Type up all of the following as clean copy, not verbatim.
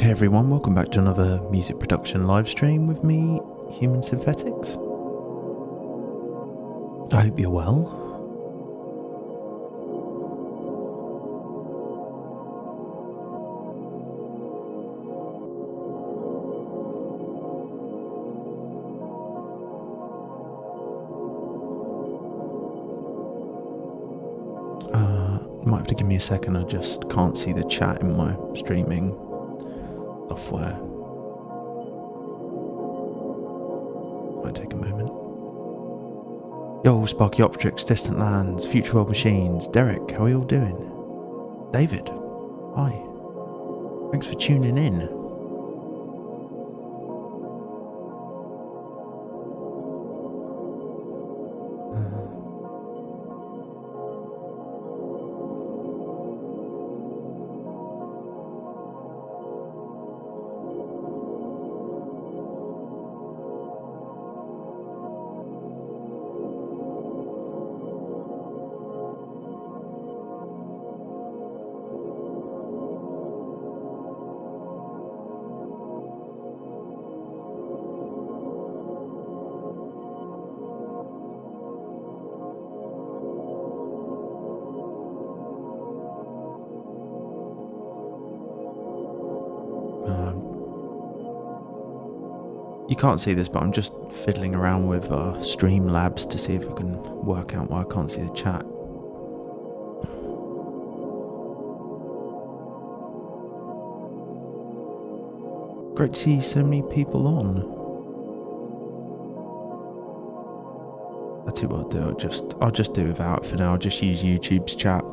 Hey everyone, welcome back to another music production live stream with me, Human Synthetics. I hope you're well. You might have to give me a second, I just can't see the chat in my streaming software. Might take a moment. Yo, Sparky Optrix, Distant Lands, Future World Machines, Derek, how are you all doing? David, hi. Thanks for tuning in. You can't see this, but I'm just fiddling around with Streamlabs to see if I can work out why I can't see the chat. Great to see so many people on. That's what I'll do. I'll just do without it for now. I'll just use YouTube's chat.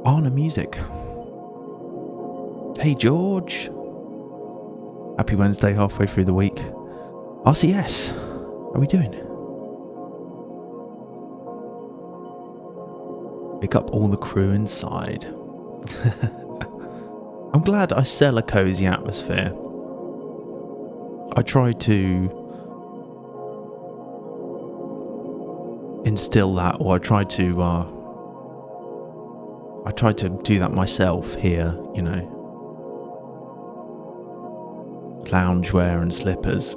Arna Music. Hey George. Happy Wednesday, halfway through the week. RCS, how are we doing? Pick up all the crew inside. I'm glad I sell a cozy atmosphere. I try to instill that, or I try to do that myself here, you know. Loungewear and slippers,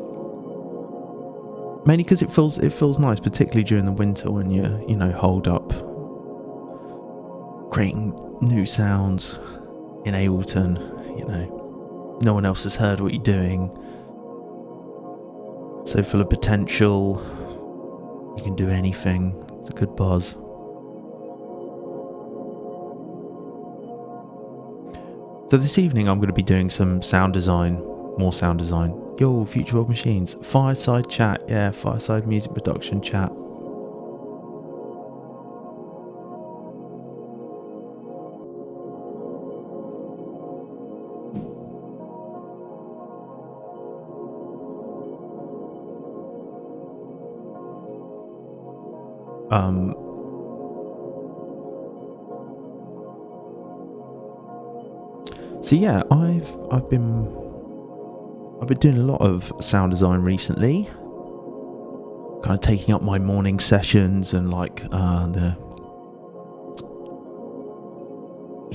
mainly because it feels nice, particularly during the winter when you're, you know, holed up creating new sounds in Ableton. You know, no one else has heard what you're doing, so full of potential. You can do anything. It's a good buzz. So this evening I'm going to be doing some sound design. More sound design. Yo, Future World Machines. Fireside chat. Yeah, Fireside music production chat. So yeah, I've been doing a lot of sound design recently, kind of taking up my morning sessions and like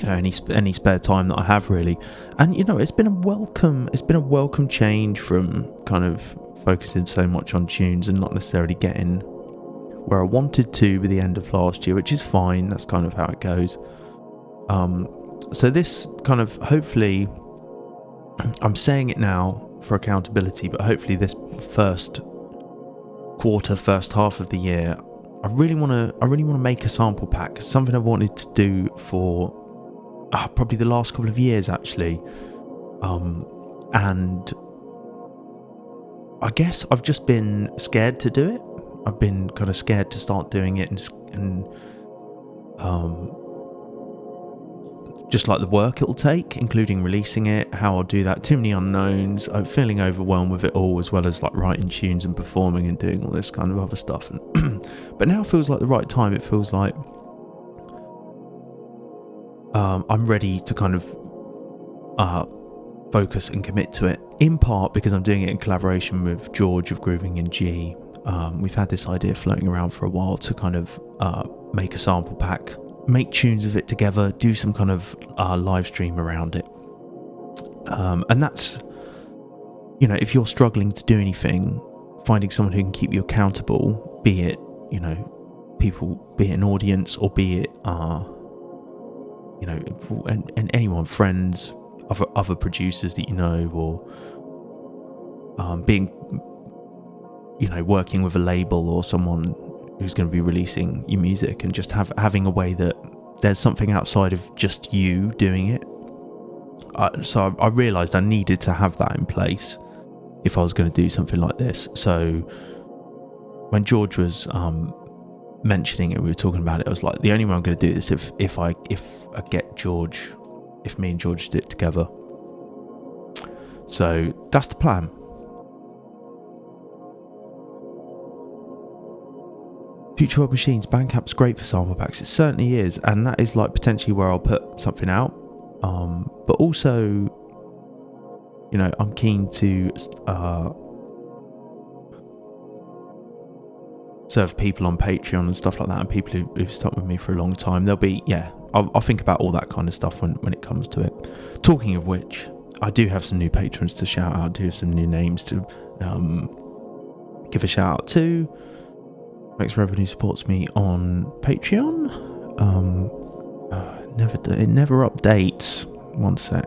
any spare time that I have really. And you know, it's been a welcome change from kind of focusing so much on tunes and not necessarily getting where I wanted to by the end of last year, which is fine. That's kind of how it goes. So this kind of, hopefully, I'm saying it now for accountability, but hopefully this first half of the year, I really want to make a sample pack. Something I've wanted to do for probably the last couple of years actually, and I guess I've just been scared to do it. I've been kind of scared to start doing it and just like the work it'll take, including releasing it, how I'll do that, too many unknowns. I'm feeling overwhelmed with it all, as well as like writing tunes and performing and doing all this kind of other stuff. And but now feels like the right time. It feels like I'm ready to kind of focus and commit to it, in part because I'm doing it in collaboration with George of Grooving in G. We've had this idea floating around for a while to kind of make a sample pack make tunes of it together, do some kind of live stream around it. And that's, you know, if you're struggling to do anything, finding someone who can keep you accountable, be it, you know, people, be it an audience, or be it, you know, and anyone, friends, other producers that you know, or being, you know, working with a label or someone who's going to be releasing your music, and just having a way that there's something outside of just you doing it. So I realised I needed to have that in place if I was going to do something like this. So when George was mentioning it, we were talking about it, I was like, the only way I'm going to do this if I get George, if me and George did it together. So that's the plan. Future World Machines, Bandcamp's great for sample packs. It certainly is, and that is like potentially where I'll put something out. But also, you know, I'm keen to serve people on Patreon and stuff like that, and people who've stuck with me for a long time. There'll be, I'll think about all that kind of stuff when it comes to it. Talking of which, I do have some new patrons to shout out. I do have some new names to give a shout out to. Thanks for everyone who supports me on Patreon. It never updates. One sec.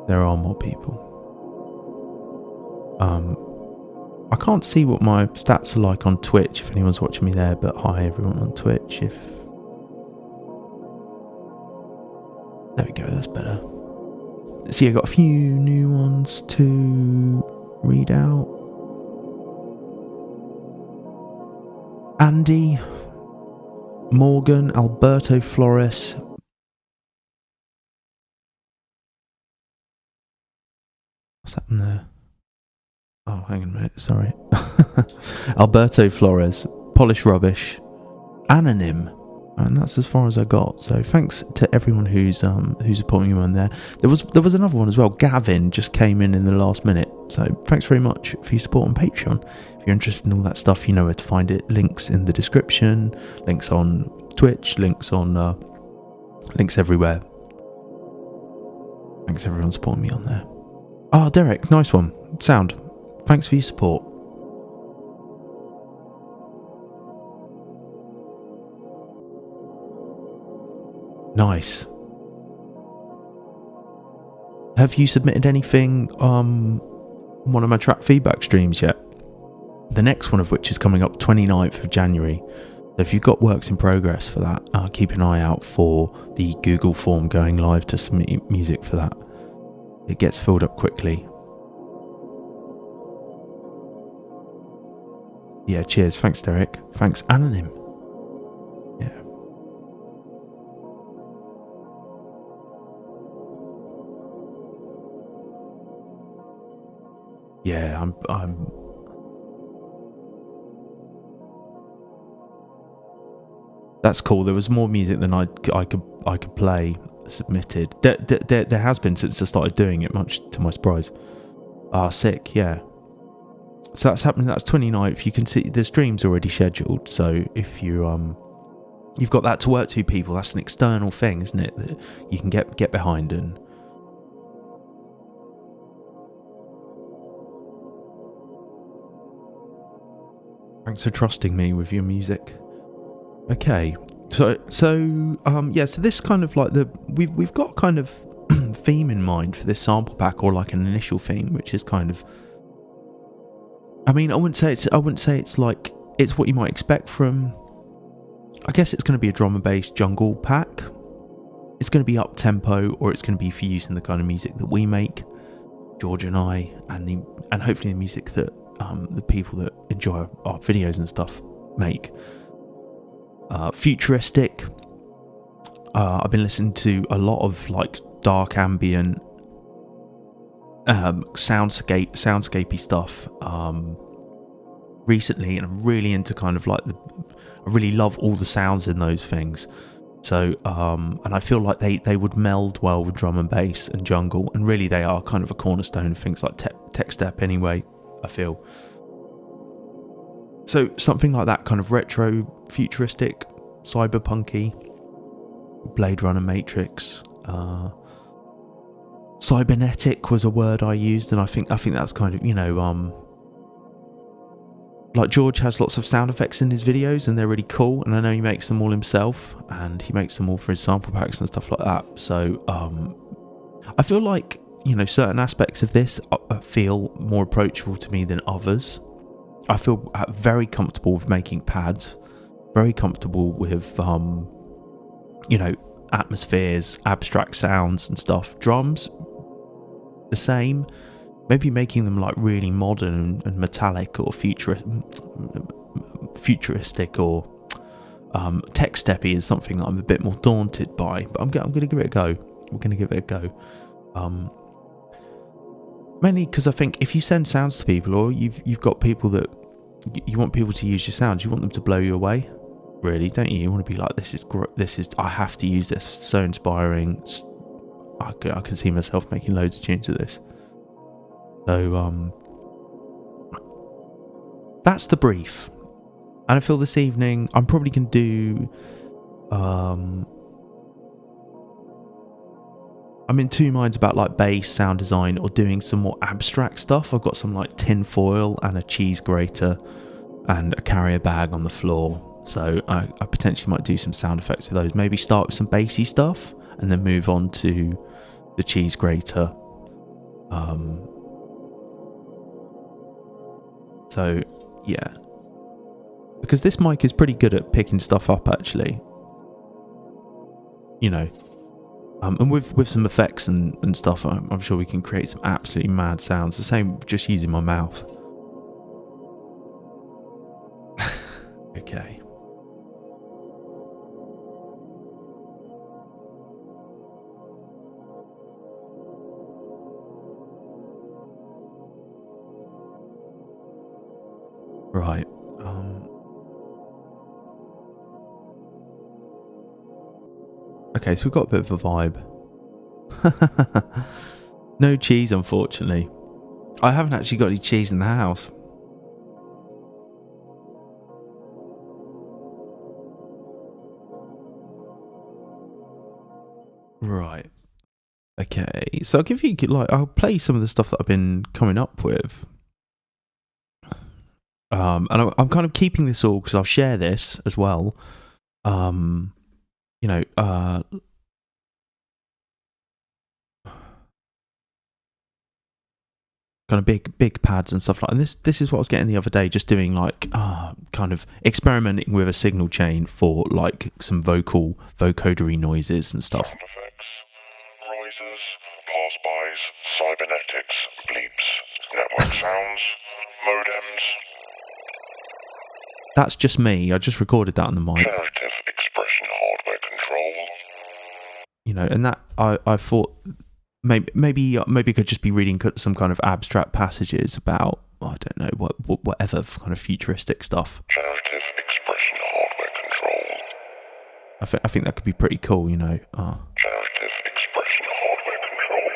There are more people. I can't see what my stats are like on Twitch if anyone's watching me there, but hi everyone on Twitch. There we go, that's better. See, I got a few new ones to read out. Andy, Morgan, Alberto Flores. What's happened there? Oh, hang on a minute, sorry. Alberto Flores, Polish Rubbish, Anonym, and that's as far as I got. So thanks to everyone who's supporting you on there. There was another one as well. Gavin just came in the last minute. So thanks very much for your support on Patreon. If you're interested in all that stuff, you know where to find it. Links in the description, links on Twitch, links everywhere. Thanks everyone supporting me on there. Oh, Derek, nice one. Sound. Thanks for your support. Nice. Have you submitted anything on one of my track feedback streams yet? The next one of which is coming up 29th of January. So if you've got works in progress for that, keep an eye out for the Google form going live to submit music for that. It gets filled up quickly. Yeah, cheers. Thanks, Derek. Thanks, Anonym. Yeah. Yeah, I'm That's cool. There was more music than I could play submitted. There has been since I started doing it, much to my surprise. Sick, yeah. So that's happening. That's 29th. You can see the stream's already scheduled. So if you've got that to work to, people. That's an external thing, isn't it? That you can get behind and. Thanks for trusting me with your music. Okay, so this kind of like we've got kind of theme in mind for this sample pack, or like an initial theme, which is kind of. I mean, I wouldn't say it's like it's what you might expect from. I guess it's going to be a drum and bass jungle pack. It's going to be up tempo, or it's going to be for use in the kind of music that we make, George and I, and hopefully the music that the people that enjoy our videos and stuff make. Futuristic. I've been listening to a lot of like dark ambient, soundscapey stuff recently, and I'm really into kind of like I really love all the sounds in those things. So and I feel like they would meld well with drum and bass and jungle, and really they are kind of a cornerstone of things like tech step anyway, I feel. So something like that, kind of retro, futuristic, cyberpunky, Blade Runner, Matrix, cybernetic was a word I used, and I think that's kind of, you know, like George has lots of sound effects in his videos, and they're really cool, and I know he makes them all himself, and he makes them all for his sample packs and stuff like that. So I feel like, you know, certain aspects of this feel more approachable to me than others. I feel very comfortable with making pads, very comfortable with you know, atmospheres, abstract sounds and stuff. Drums, the same. Maybe making them like really modern and metallic or futuristic or tech steppy is something that I'm a bit more daunted by. But I'm going to give it a go. We're going to give it a go. Mainly because I think if you send sounds to people, or you've got people that you want people to use your sounds, you want them to blow you away, really, don't you? You want to be like, this is I have to use this. It's so inspiring. I can see myself making loads of tunes with this. So that's the brief. And I feel this evening I'm probably going to do I'm in two minds about like bass, sound design, or doing some more abstract stuff. I've got some like tin foil and a cheese grater and a carrier bag on the floor. So I potentially might do some sound effects with those. Maybe start with some bassy stuff and then move on to the cheese grater. So yeah, because this mic is pretty good at picking stuff up, actually. You know. And with some effects and stuff, I'm sure we can create some absolutely mad sounds. The same just using my mouth. Okay. Right. Okay, so we've got a bit of a vibe. No cheese, unfortunately. I haven't actually got any cheese in the house. Right. Okay, so I'll give you, like, I'll play some of the stuff that I've been coming up with. And I'm kind of keeping this all because I'll share this as well. You know, kind of big pads and stuff like that. And this is what I was getting the other day, just doing like kind of experimenting with a signal chain for like some vocodery noises and stuff. Sound effects, risers, pass-bys, cybernetics, bleeps, network sounds, modems. That's just me. I just recorded that on the mic. Generative expression hardware control. You know, and that I thought maybe I could just be reading some kind of abstract passages about, I don't know, whatever kind of futuristic stuff. Generative expression hardware control. I think that could be pretty cool, you know. Generative expression hardware control.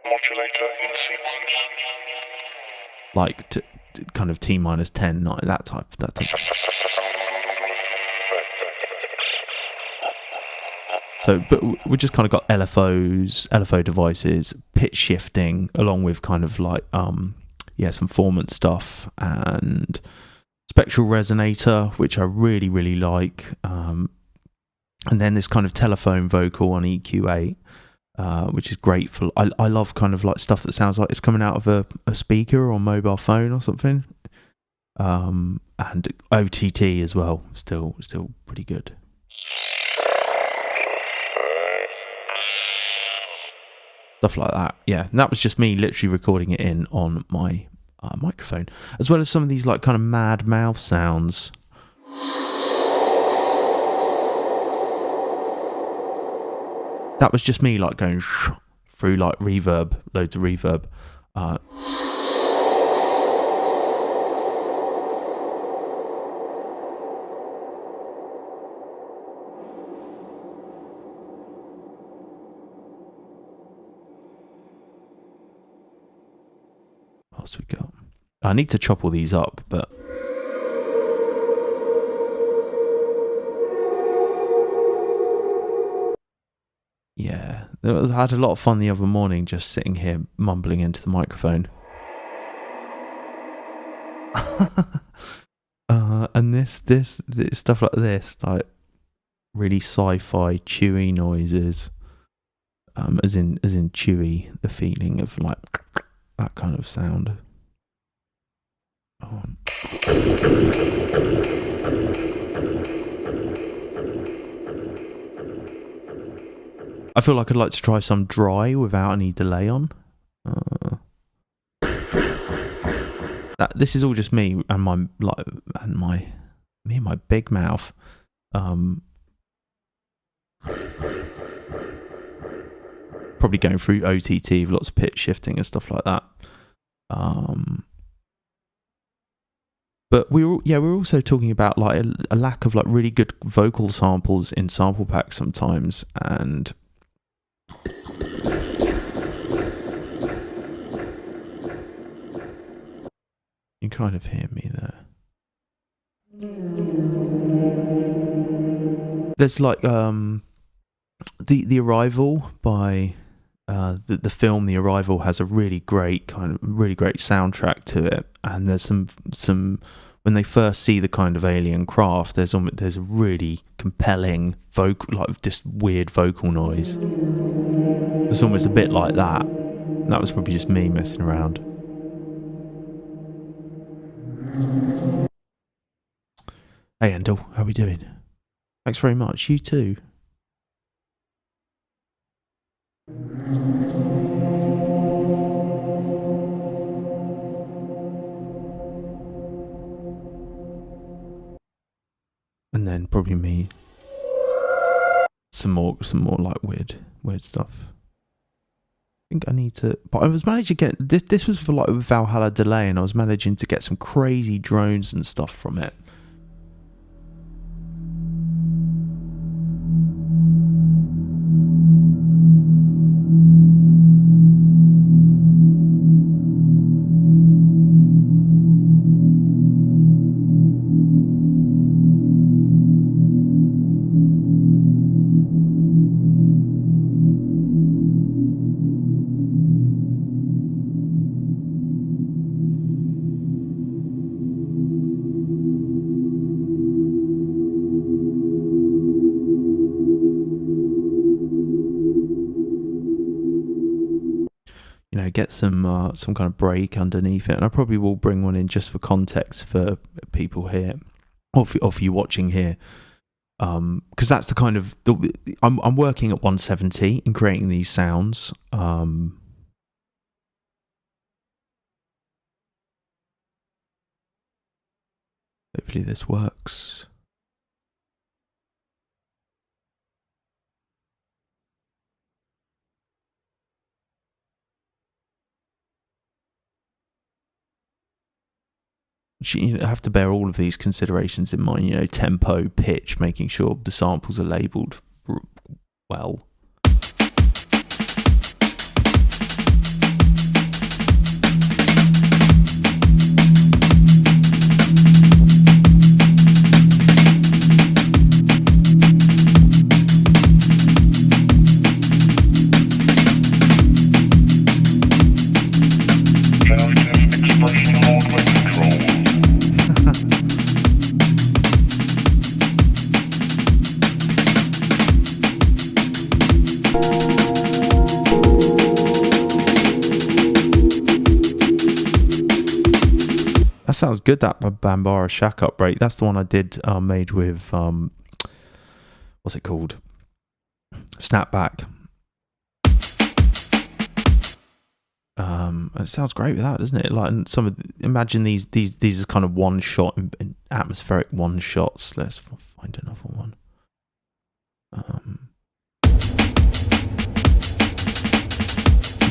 Modulator in sequence. Like kind of T-10, like that type. So, but we just kind of got LFO devices, pitch shifting, along with kind of like some formant stuff and spectral resonator, which I really like. And then this kind of telephone vocal on EQ8, which is great for. I love kind of like stuff that sounds like it's coming out of a speaker or mobile phone or something. And OTT as well, still pretty good. Stuff like that, yeah. And that was just me literally recording it in on my microphone, as well as some of these like kind of mad mouth sounds. That was just me like going through like reverb, loads of reverb. What else we got? I need to chop all these up, but yeah, I had a lot of fun the other morning just sitting here mumbling into the microphone. And this stuff like this, like really sci-fi chewy noises, as in chewy, the feeling of like that kind of sound. I feel like I'd like to try some dry without any delay on. This is all just me and my big mouth. Probably going through OTT with lots of pitch shifting and stuff like that. But we're also talking about like a lack of like really good vocal samples in sample packs sometimes, and you kind of hear me there. There's like the Arrival by the film The Arrival has a really great soundtrack to it, and there's some when they first see the kind of alien craft, there's a really compelling vocal, like just weird vocal noise. It's almost a bit like that. That was probably just me messing around. Hey Endel, how we doing? Thanks very much. You too. And then probably me some more like weird stuff. I think I need to, but I was managing to get this was for like Valhalla delay, and I was managing to get some crazy drones and stuff from it. Get some kind of break underneath it, and I probably will bring one in just for context for people here, or for you watching here, because that's the kind of I'm working at 170 and creating these sounds. Hopefully this works. You have to bear all of these considerations in mind, tempo, pitch, making sure the samples are labelled well. Sounds good, that Bambara Shack Up break. That's the one I did made with what's it called, Snapback. It sounds great with that, doesn't it? Like imagine these are kind of one shot, atmospheric one shots. Let's find another one.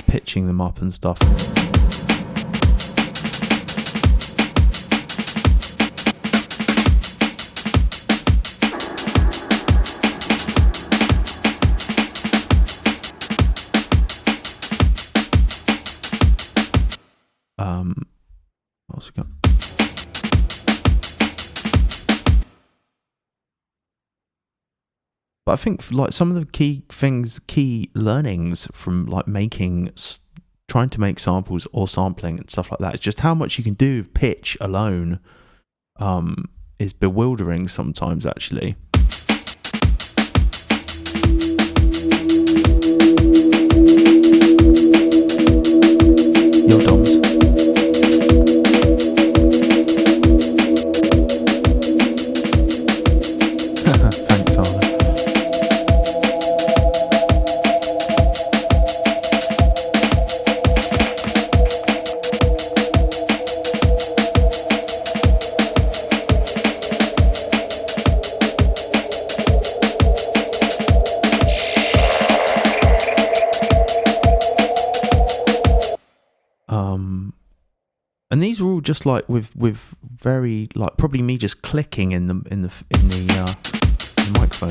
Pitching them up and stuff. What else But I think like some of the key learnings from like trying to make samples or sampling and stuff like that, is just how much you can do with pitch alone. Is bewildering sometimes, actually. Your doms. Thanks, Arne. And these are all just like with very like probably me just clicking in the microphone.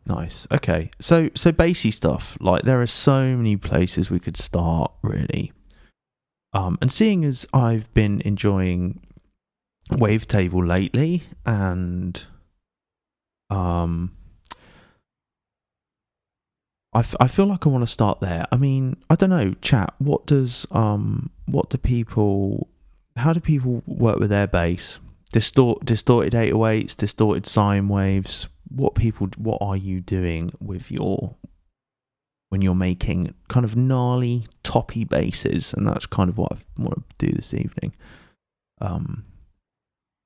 Nice. Okay. So bassy stuff. Like there are so many places we could start really. And seeing as I've been enjoying Wavetable lately, and I feel like I want to start there. I mean, I don't know, chat. How do people work with their bass? Distorted 808s, distorted sine waves. What are you doing with when you're making kind of gnarly, toppy basses? And that's kind of what I want to do this evening.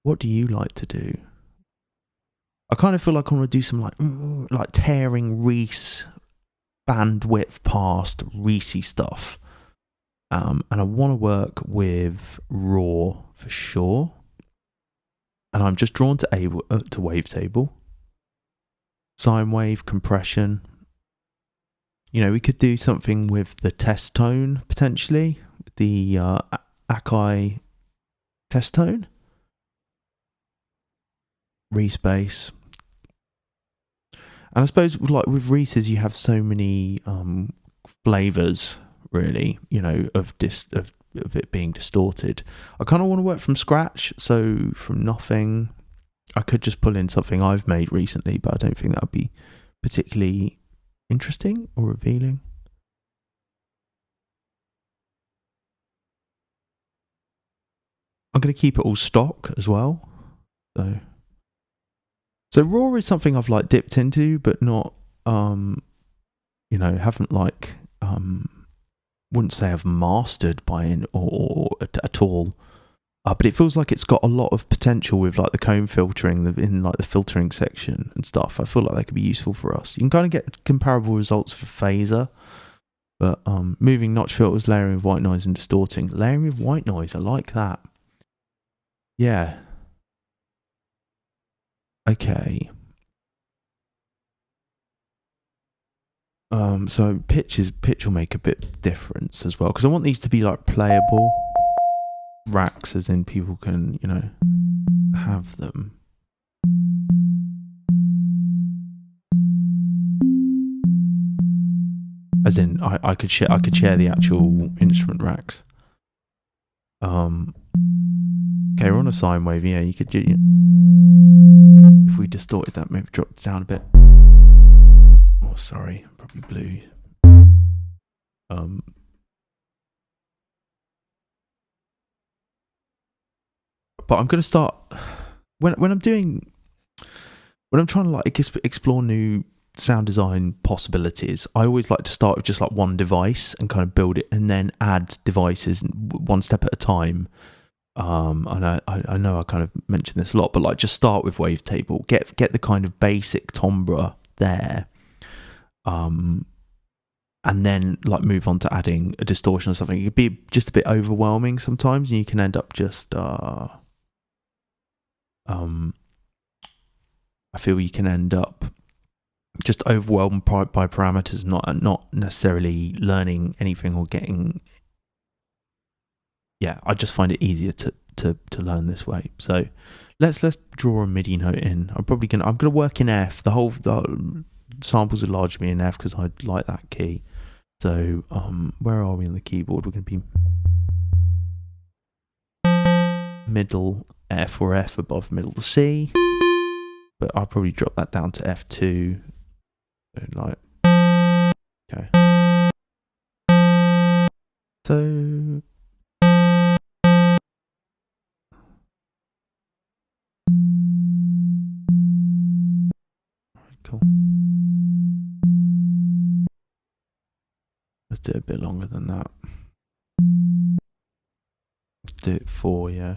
What do you like to do? I kind of feel like I want to do some like tearing Reese bandwidth past Reese stuff. And I want to work with raw for sure. And I'm just drawn to Wavetable. Sine wave compression. You know, we could do something with the test tone potentially. The Akai test tone. Reese bass. And I suppose like with Reese's you have so many flavours really, you know, of it being distorted. I kind of want to work from scratch, so from nothing. I could just pull in something I've made recently, but I don't think that would be particularly interesting or revealing. I'm going to keep it all stock as well. So raw is something I've like dipped into, but not, you know, haven't like, wouldn't say I've mastered or at all. But it feels like it's got a lot of potential with like the comb filtering in like the filtering section and stuff. I feel like that could be useful for us. You can kind of get comparable results for phaser, but moving notch filters, layering of white noise and distorting. Layering of white noise, I like that. Yeah. Okay. So pitch will make a bit difference as well, because I want these to be like playable racks, as in people can, you know, have them. As in, I could share the actual instrument racks. Okay, we're on a sine wave. Yeah, you could. If we distorted that, maybe drop it down a bit. Oh, sorry, probably blew. But I'm going to start when I'm trying to like explore new sound design possibilities. I always like to start with just like one device and kind of build it, and then add devices one step at a time. And I know I kind of mentioned this a lot, but like just start with Wavetable, get the kind of basic timbre there, and then like move on to adding a distortion or something. It could be just a bit overwhelming sometimes, and you can end up just I feel you can end up just overwhelmed by parameters, not necessarily learning anything or getting. Yeah, I just find it easier to learn this way. So let's draw a MIDI note in. I'm gonna work in F. The samples are largely in F because I like that key. So where are we on the keyboard? We're going to be middle F or F above middle C, but I'll probably drop that down to F2. So like, okay. So cool. Let's do it a bit longer than that. Let's do it 4, yeah.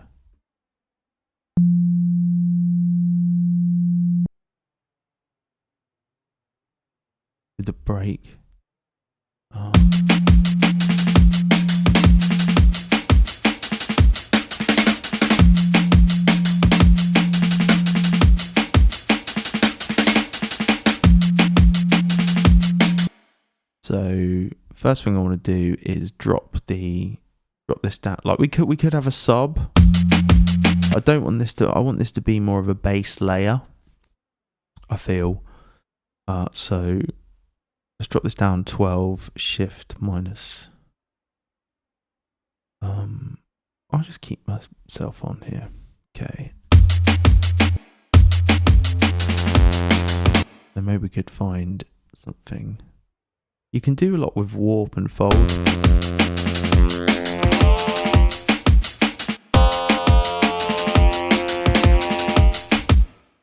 With the break. So first thing I want to do is drop this down. Like we could have a sub. I want this to be more of a bass layer, I feel. So let's drop this down 12, shift minus. I'll just keep myself on here. Okay. So maybe we could find something. You can do a lot with warp and fold.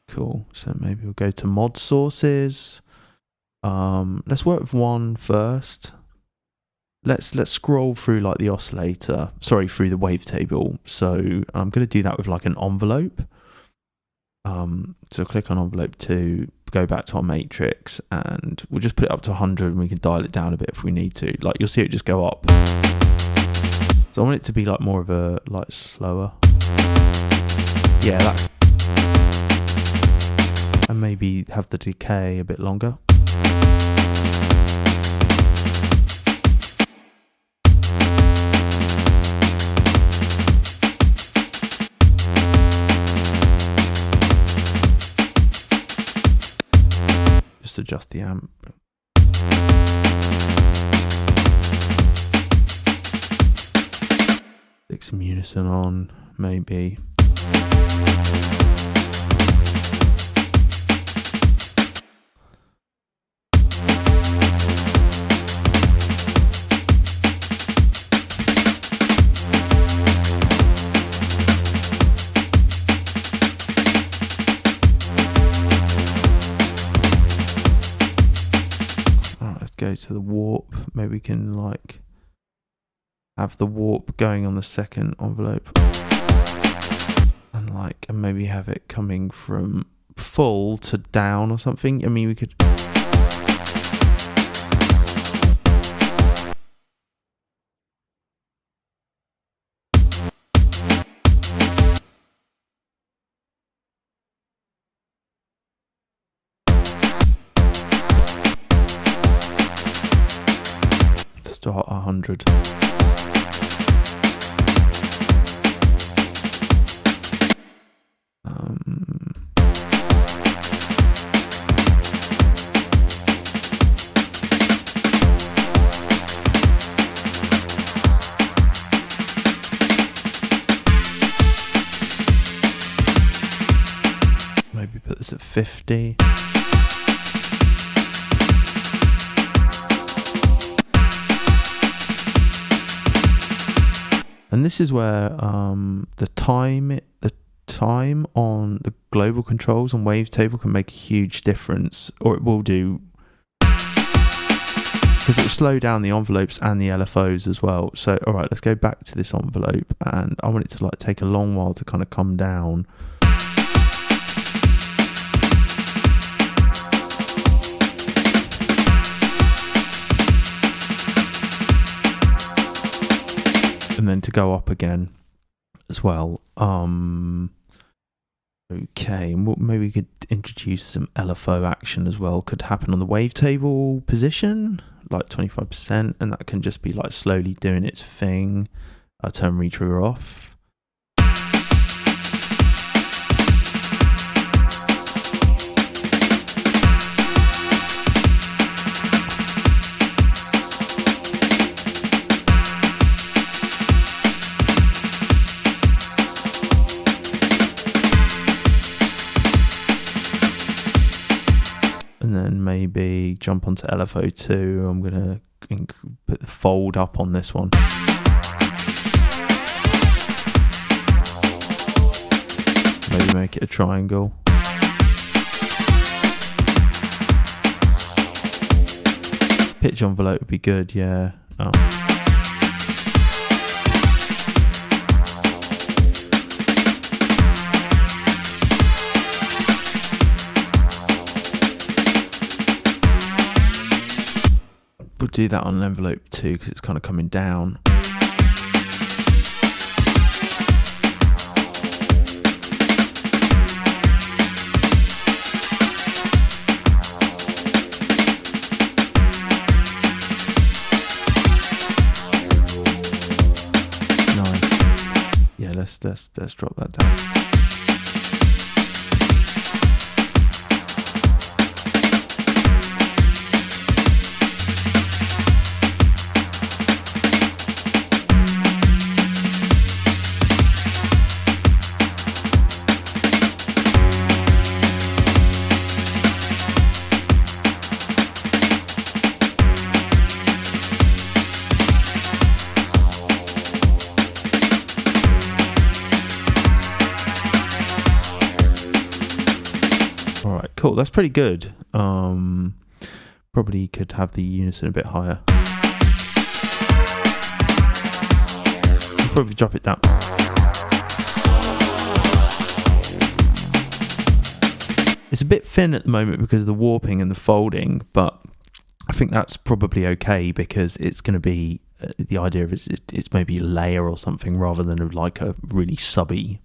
Cool. So maybe we'll go to mod sources. Let's work with one first. Let's scroll through like the oscillator. Sorry, through the wavetable. So I'm going to do that with like an envelope. So click on envelope 2, go back to our matrix, and we'll just put it up to 100, and we can dial it down a bit if we need to. Like you'll see it just go up. So I want it to be like more of a like slower. Yeah, that. And maybe have the decay a bit longer. Just adjust the amp. Stick some unison on, maybe. Go to the warp. Maybe we can like have the warp going on the second envelope, and maybe have it coming from full to down or something. I mean, we could. Start 100. Maybe put this at 50. And this is where the time on the global controls on Wavetable can make a huge difference, or it will do, because it will slow down the envelopes and the LFOs as well. So, all right, let's go back to this envelope, and I want it to like take a long while to kind of come down. And then to go up again as well. Okay, maybe we could introduce some LFO action as well. Could happen on the wavetable position, like 25%, and that can just be like slowly doing its thing. Turn retrigger off. maybe jump onto LFO2. I'm going to put the fold up on this one. Maybe make it a triangle. Pitch envelope would be good, yeah. Oh. We'll do that on an envelope too because it's kind of coming down. Nice. Yeah, let's drop that down. Cool, that's pretty good. Probably could have the unison a bit higher. I'll probably drop it down. It's a bit thin at the moment because of the warping and the folding, but I think that's probably okay because it's going to be the idea of it's maybe a layer or something rather than like a really subby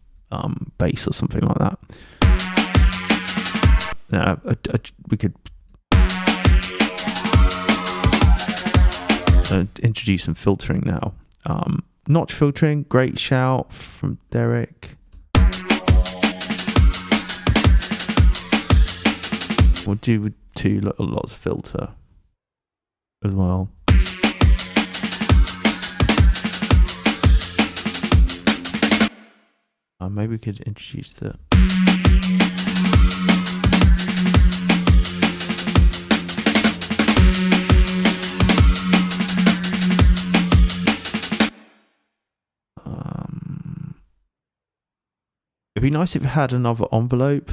bass or something like that. Now, we could introduce some filtering now. Notch filtering, great shout from Derek. We'll do lots of filter as well. Maybe we could introduce the... It'd be nice if it had another envelope.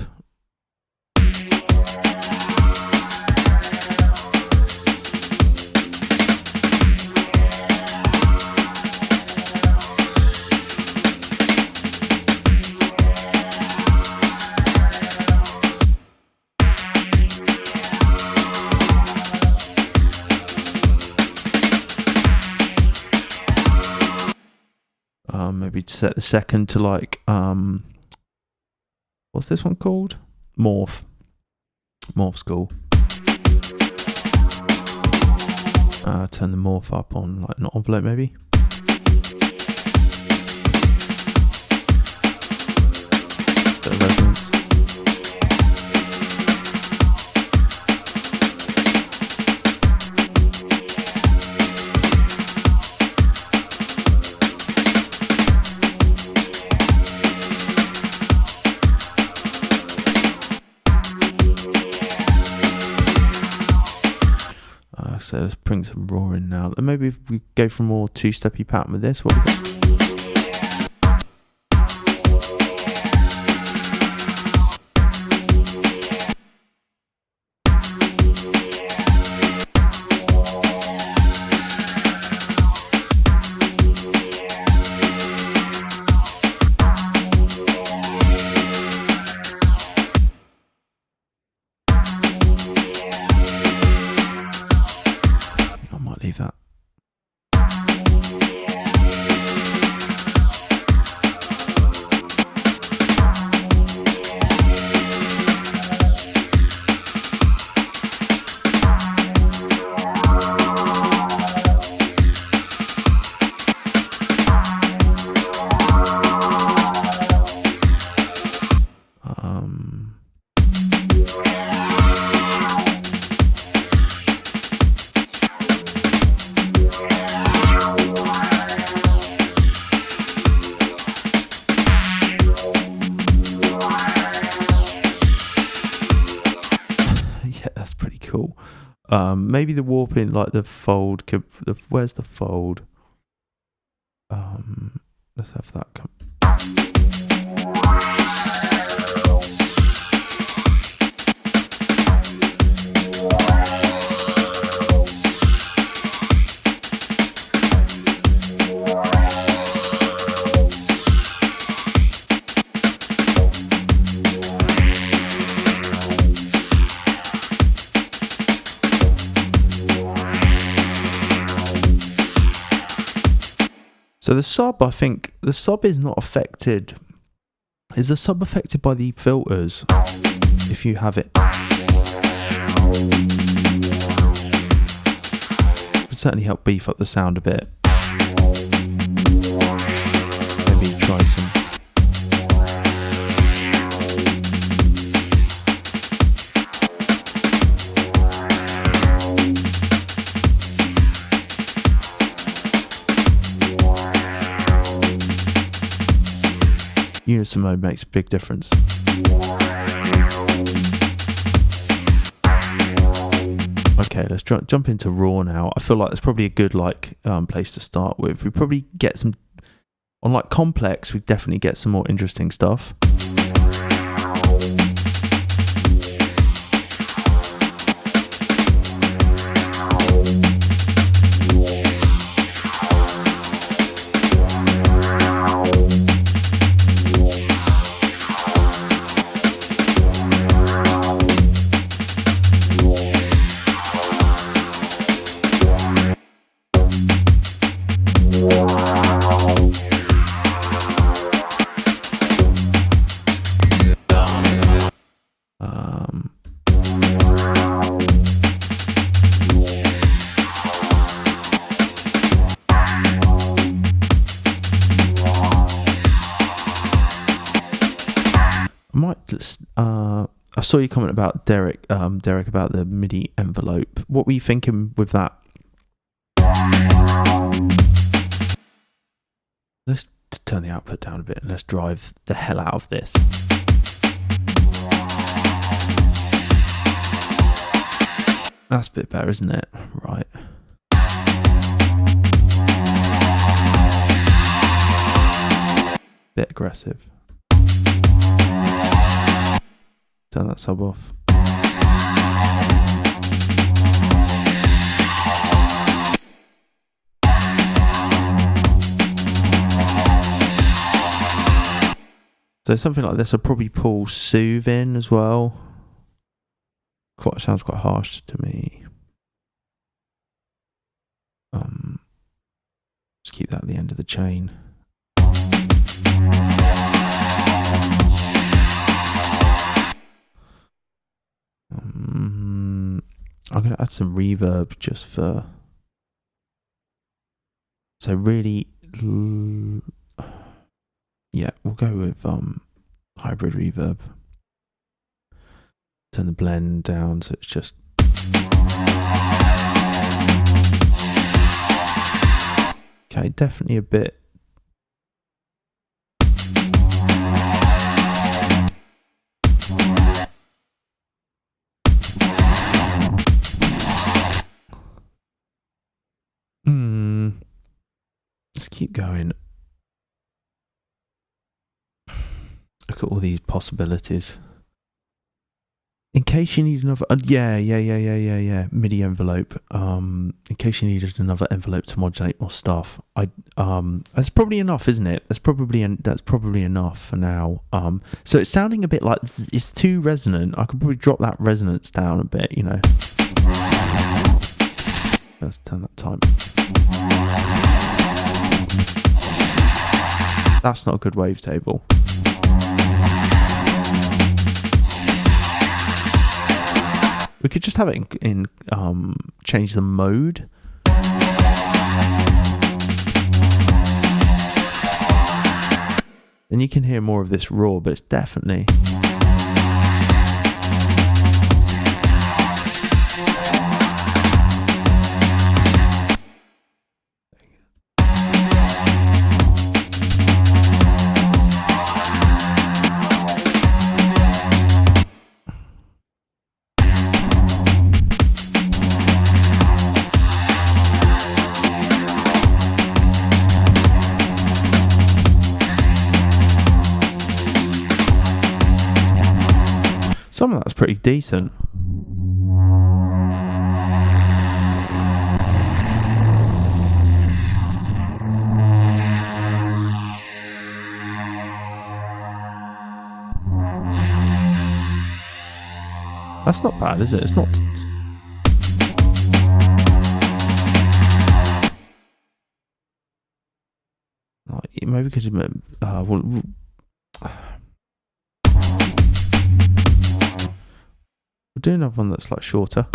Maybe set the second to like what's this one called? Morph School. Turn the morph up on like an envelope maybe. Bit of resonance. So let's bring some raw in now. And maybe if we go for a more two-steppy pattern with this, what we got? Leave that. Maybe the warping, like the fold could. Where's the fold? Let's have that come. So the sub, I think, the sub is not affected. Is the sub affected by the filters? If you have it. It would certainly help beef up the sound a bit. Maybe try some. Unison mode makes a big difference. Okay, let's jump into raw now. I feel like it's probably a good place to start with. We probably get some on like complex. We definitely get some more interesting stuff. I saw you comment about Derek about the MIDI envelope. What were you thinking with that? Let's turn the output down a bit and let's drive the hell out of this. That's a bit better, isn't it? Right. Bit aggressive. Turn that sub off. So something like this, I'll probably pull soothe in as well. Sounds quite harsh to me. Just keep that at the end of the chain. I'm going to add some reverb just for... So really... Yeah, we'll go with hybrid reverb. Turn the blend down so it's just... Okay, definitely a bit... Let's keep going. Look at all these possibilities. In case you need another... yeah. MIDI envelope. In case you needed another envelope to modulate more stuff. That's probably enough, isn't it? That's probably enough for now. So it's sounding a bit like... It's too resonant. I could probably drop that resonance down a bit, you know. Let's turn that time. That's not a good wavetable. We could just have it in change the mode. Then you can hear more of this raw, but it's definitely... pretty decent. That's not bad, is it? It's not... maybe because we'll do another one that's like shorter.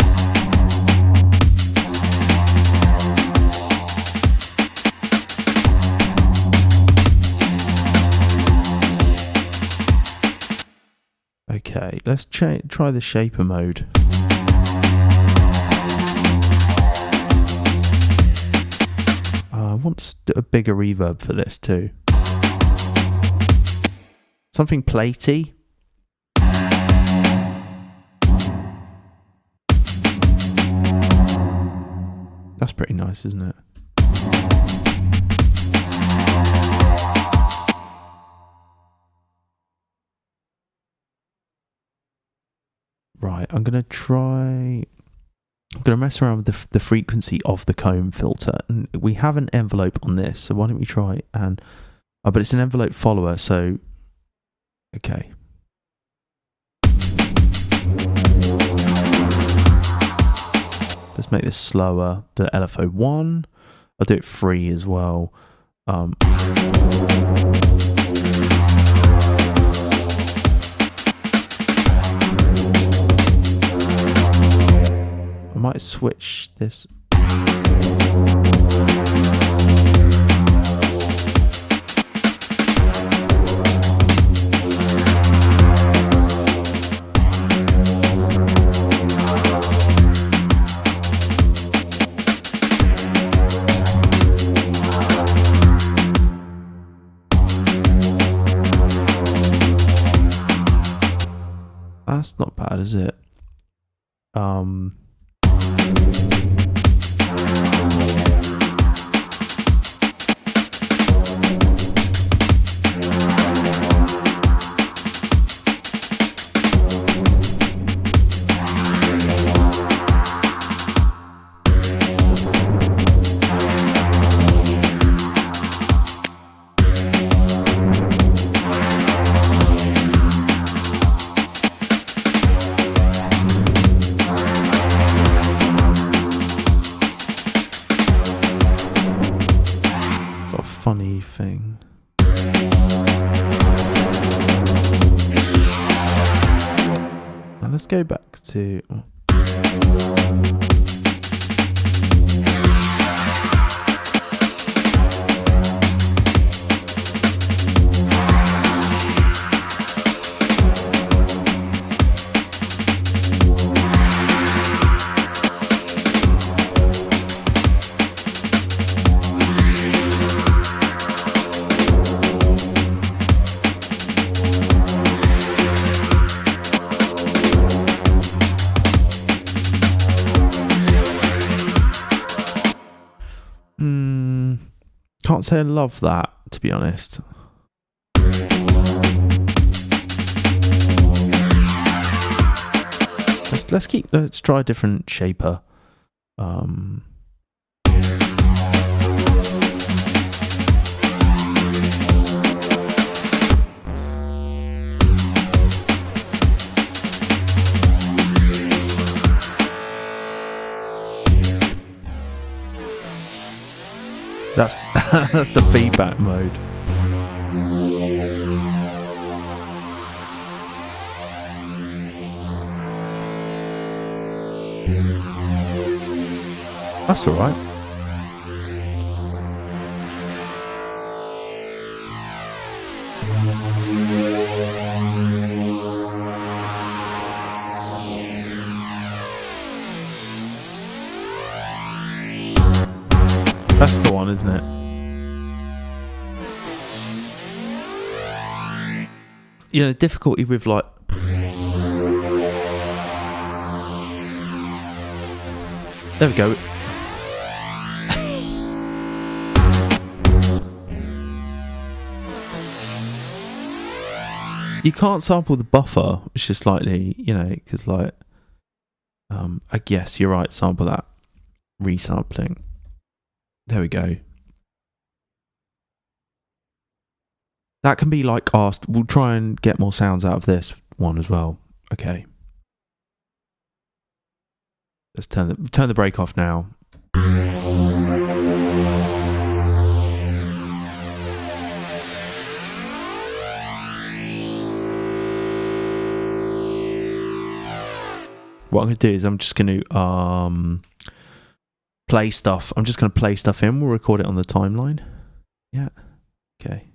Okay, let's try the shaper mode. I want a bigger reverb for this too. Something platey. That's pretty nice, isn't it? Right, I'm going to mess around with the frequency of the comb filter. And we have an envelope on this, so why don't we try and... but it's an envelope follower, so... Okay. Let's make this slower. The LFO 1. I'll do it free as well. I might switch this. That's not bad, is it? Funny thing. Now let's go back to... Can't say I love that, to be honest. Let's try a different shaper. That's the feedback mode. That's all right. That's the one, isn't it? You know, the difficulty with like... There we go. You can't sample the buffer, which is slightly, because like, I guess you're right, sample that. Resampling. There we go. That can be like asked. We'll try and get more sounds out of this one as well. Okay. Let's turn the break off now. What I'm going to do is I'm just going to play stuff. I'm just going to play stuff in. We'll record it on the timeline. Yeah. Okay.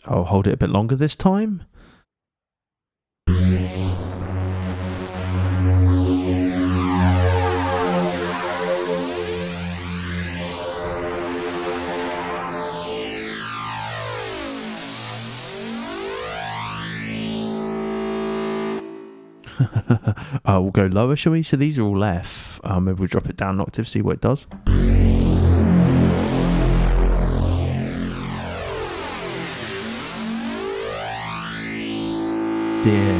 I'll hold it a bit longer this time. We'll go lower, shall we? So these are all F. Maybe we'll drop it down an octave, see what it does. Dear.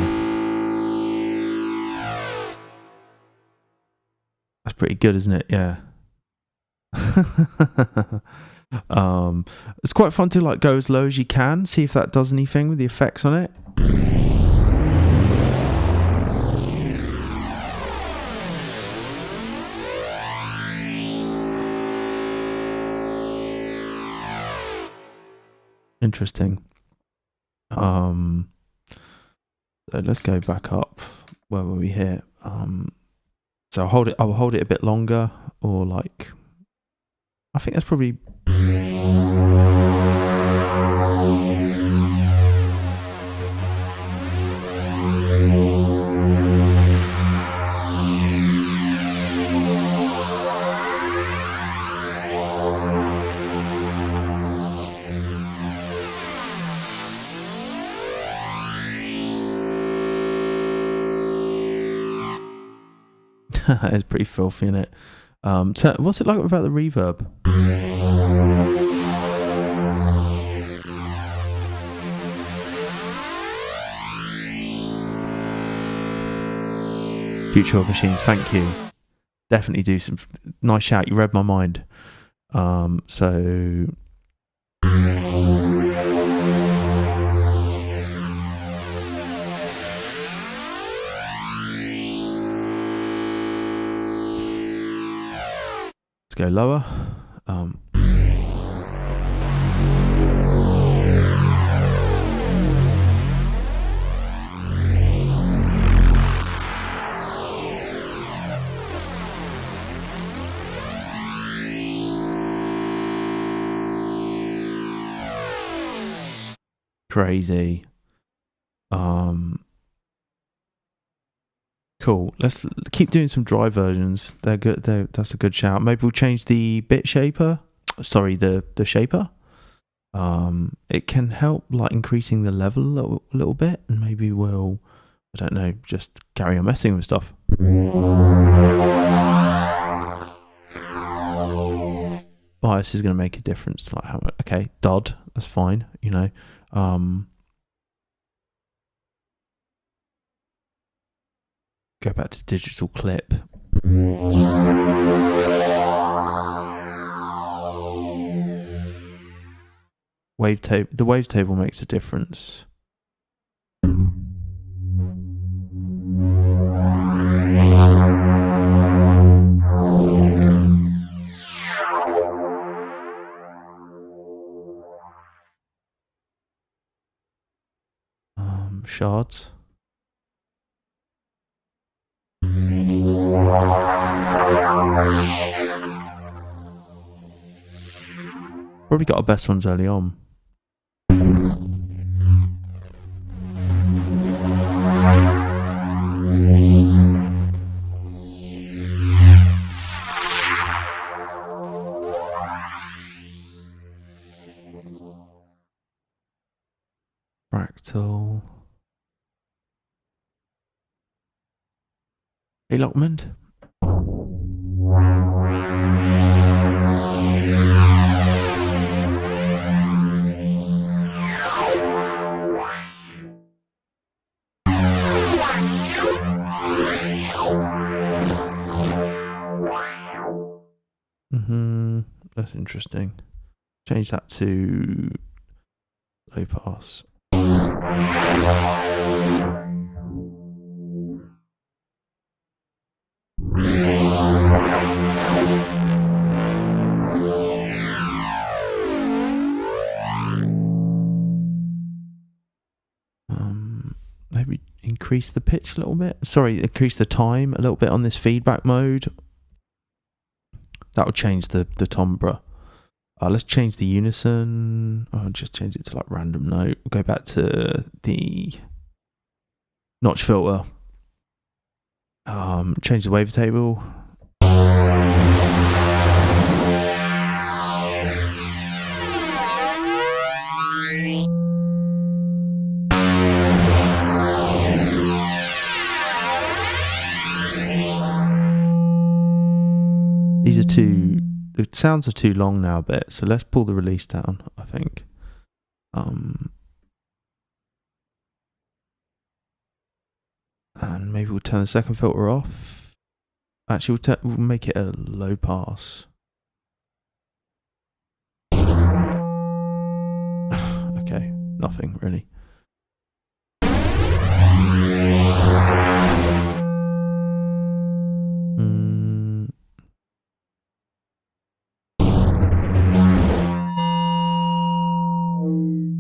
That's pretty good, isn't it? Yeah. It's quite fun to like go as low as you can, see if that does anything with the effects on it. Interesting. So let's go back up. Where were we here? So I'll hold it a bit longer, or like, I think that's probably. It's pretty filthy, isn't it? So what's it like without the reverb? Future of Machines, thank you. Definitely do some nice shout. You read my mind. So. Go lower. Crazy. Cool. Let's keep doing some dry versions. They're good. That's a good shout. Maybe we'll change the bit shaper. Sorry, the shaper. It can help like increasing the level a little bit, and maybe we'll, I don't know, just carry on messing with stuff. Bias is going to make a difference. Like how? Okay, DOD. That's fine. Go back to digital clip. Wavetable. The wavetable makes a difference. Shards. Probably got our best ones early on. Fractal. Hey, Lockman. That's interesting. Change that to low pass. Maybe increase the pitch a little bit. Sorry, increase the time a little bit on this feedback mode. That will change the timbre. Let's change the unison. I'll just change it to like random note. We'll go back to the notch filter. Change the wavetable. The sounds are too long now a bit, so let's pull the release down, I think. And maybe we'll turn the second filter off. Actually, we'll make it a low pass. Okay, nothing really.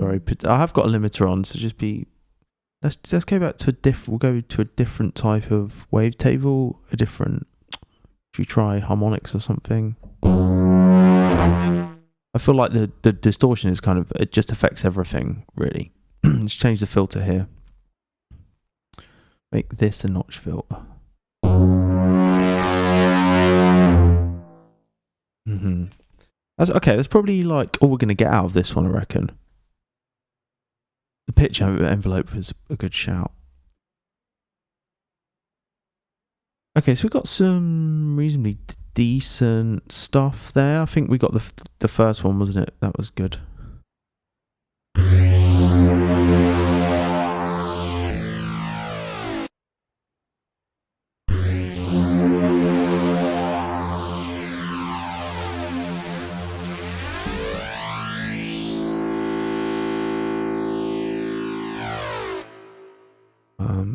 Sorry, I have got a limiter on, so just be. Let's go back to a different. We'll go to a different type of wavetable. A different. If you try harmonics or something. I feel like the distortion is kind of, it just affects everything really. Let's change the filter here. Make this a notch filter. That's okay. That's probably like all we're gonna get out of this one, I reckon. The pitch envelope is a good shout. Okay, so we've got some reasonably decent stuff there. I think we got the first one, wasn't it? That was good.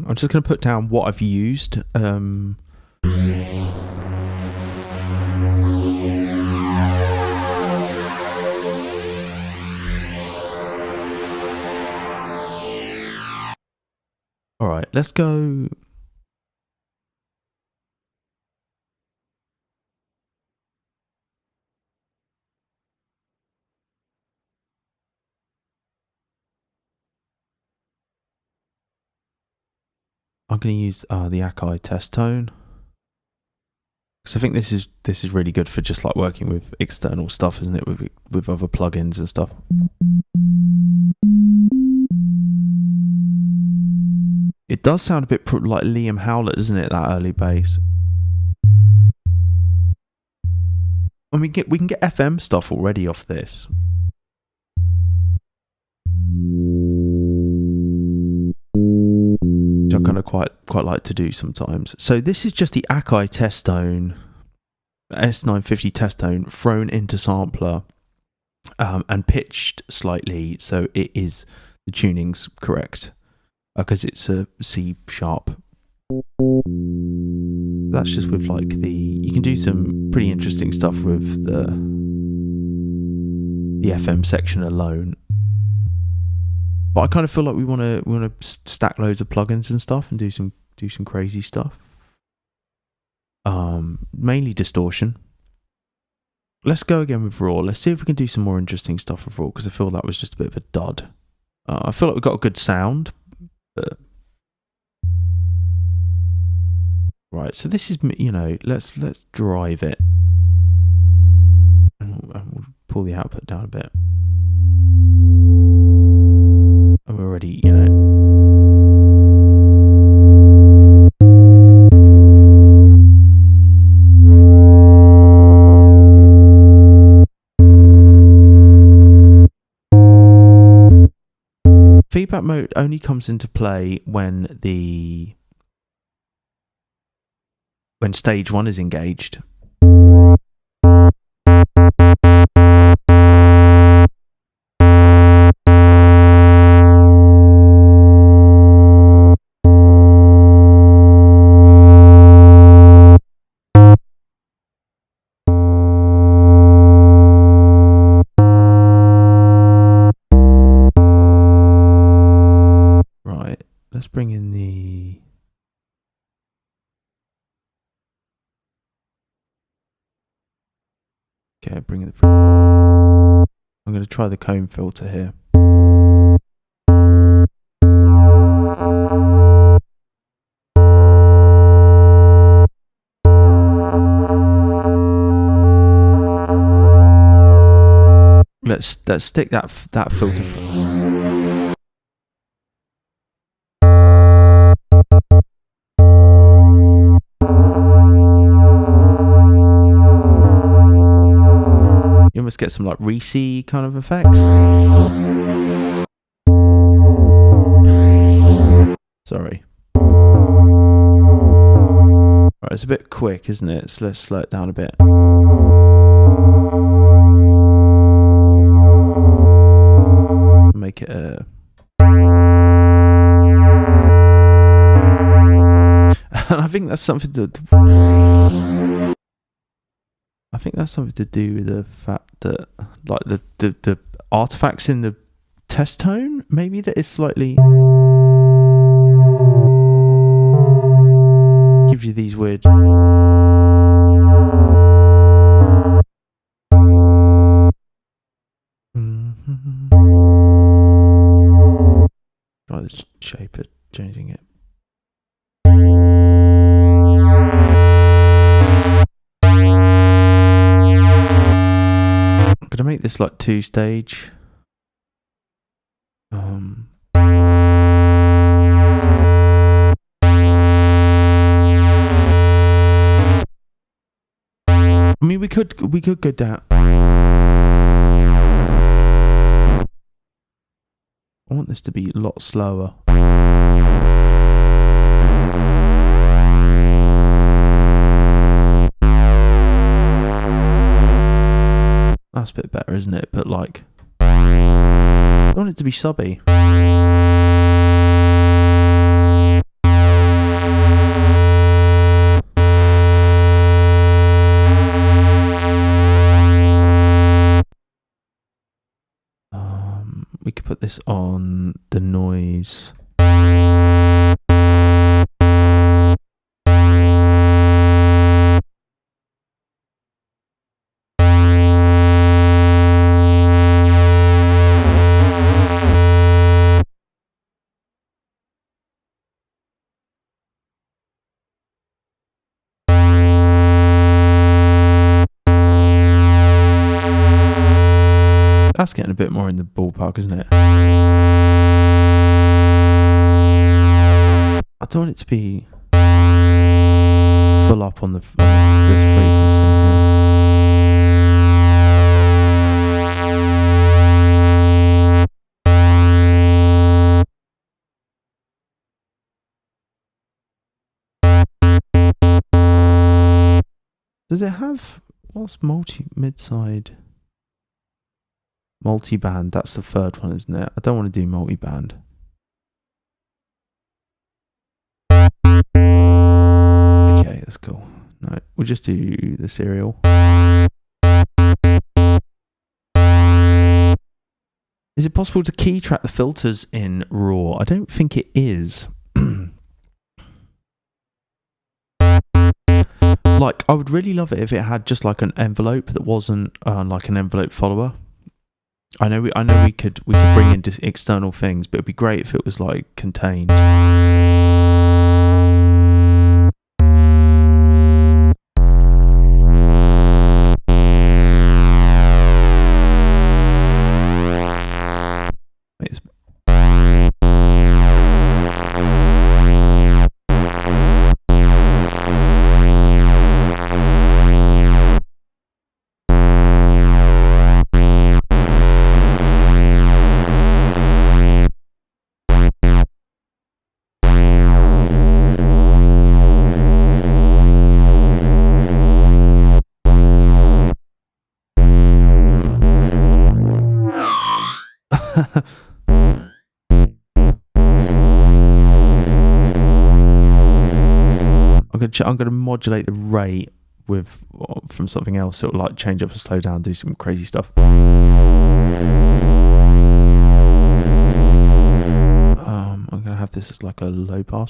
I'm just going to put down what I've used. All right, let's go. I'm going to use the Akai test tone, because I think this is really good for just like working with external stuff, isn't it? With other plugins and stuff. It does sound a bit like Liam Howlett, doesn't it? That early bass. I mean, we can get FM stuff already off this. Which I kind of quite like to do sometimes. So this is just the Akai test tone, S950 test tone thrown into sampler, and pitched slightly, so it is the tuning's correct, because it's a C sharp. That's just with like you can do some pretty interesting stuff with the FM section alone. But I kind of feel like we want to stack loads of plugins and stuff and do some crazy stuff. Mainly distortion. Let's go again with raw. Let's see if we can do some more interesting stuff with raw, because I feel that was just a bit of a dud. I feel like we've got a good sound, but right. So this is, let's drive it, and we'll pull the output down a bit. And already, feedback mode only comes into play when stage 1 is engaged. Right, let's bring in the... Okay, bring in the... I'm going to try the comb filter here. Let's stick that filter. You almost get some like Reese kind of effects. Sorry. Right, it's a bit quick, isn't it? So let's slow it down a bit. Make it a... And I think that's something to do with the fact that, like, the artifacts in the test tone, maybe that is slightly... gives you these weird... Try the shape of changing it. I'm gonna make this like 2-stage. I mean, we could go down. I want this to be a lot slower. That's a bit better, isn't it? But like, I want it to be subby. We could put this on the noise. That's getting a bit more in the ballpark, isn't it? I don't want it to be full up on this frequency. Does it have... what's mid-side? Multi-band, that's the third one, isn't it? I don't want to do multi-band. Okay, that's cool. No, we'll just do the serial. Is it possible to key track the filters in RAW? I don't think it is. Like, I would really love it if it had just like an envelope that wasn't like an envelope follower. I know we could bring in external things, but it'd be great if it was like contained. I'm going to modulate the rate with from something else. So it'll like change up and slow down, do some crazy stuff. I'm going to have this as like a low pass.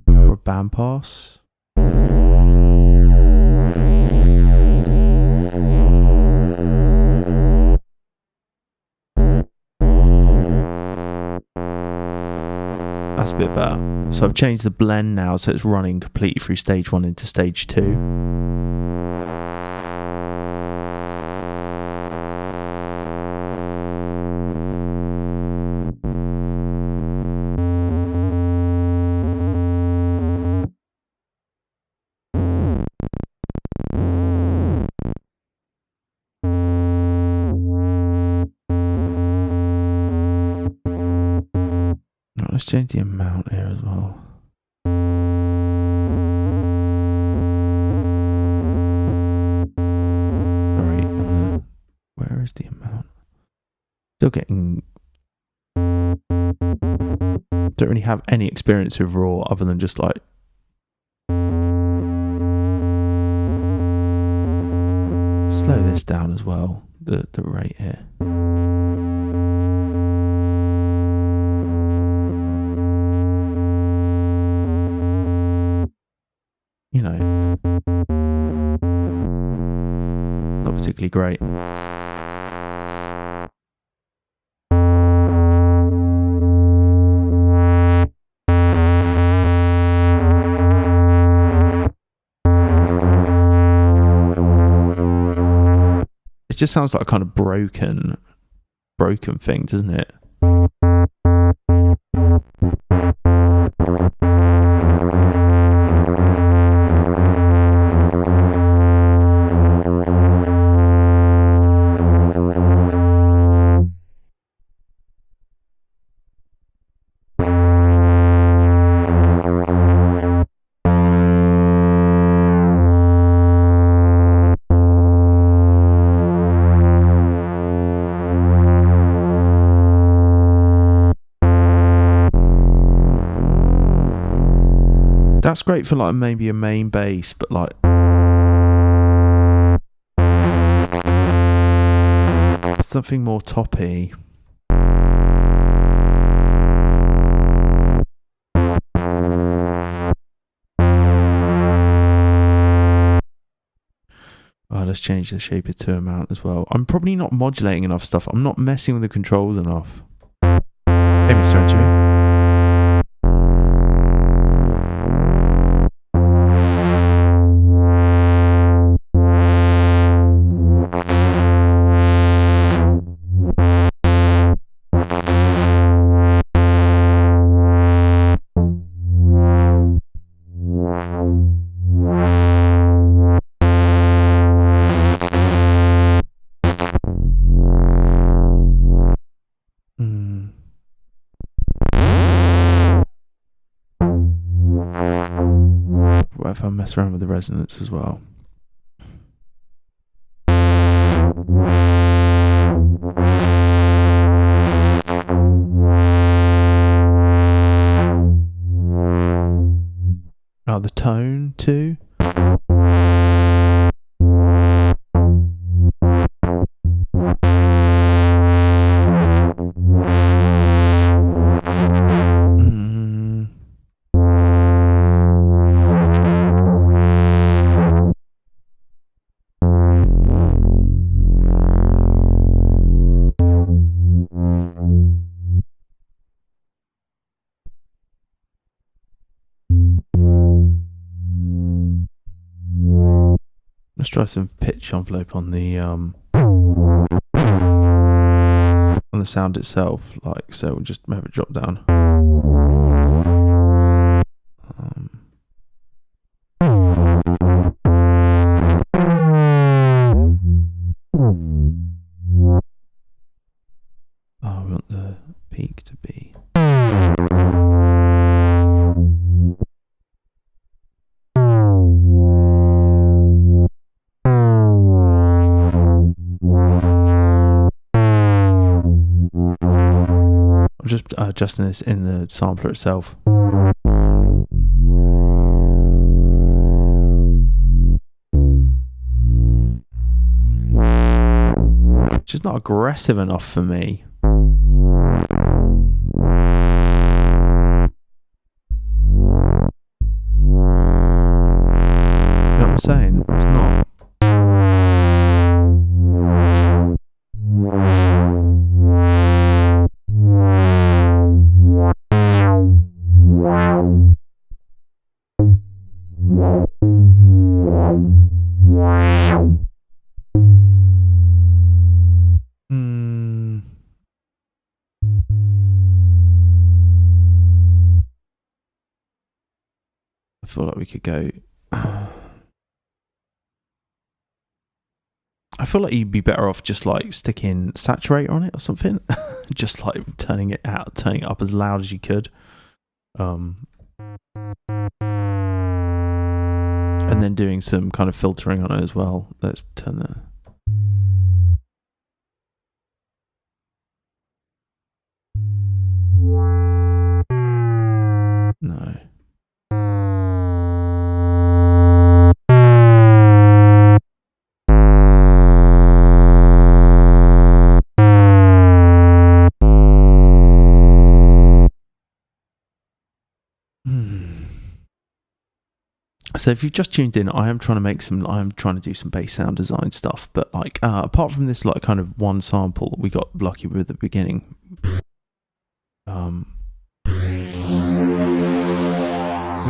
Or a band pass. That's a bit better. So I've changed the blend now, so it's running completely through stage 1 into stage 2. Let's change the amount here as well. Sorry, where is the amount? Still getting... Don't really have any experience with raw other than just like... Slow this down as well, the rate here. You know, not particularly great. It just sounds like a kind of broken thing, doesn't it? That's great for like maybe a main bass, but like something more toppy. Oh, let's change the shaper to amount as well. I'm probably not modulating enough stuff. I'm not messing with the controls enough. Maybe sorry, Jimmy. If I mess around with the resonance as well. Oh, the tone too. Let's try some pitch envelope on the sound itself, like so. We'll just have it drop down. Oh, we want the peak to be. adjusting this in the sampler itself. Which is not aggressive enough for me. You know what I'm saying? It's not. I feel like we could go. I feel like you'd be better off just like sticking saturator on it or something. Just like turning it up as loud as you could. And then doing some kind of filtering on it as well. Let's turn that. No. So if you've just tuned in, I am trying to do some bass sound design stuff, but like apart from this like kind of one sample that we got lucky with at the beginning, which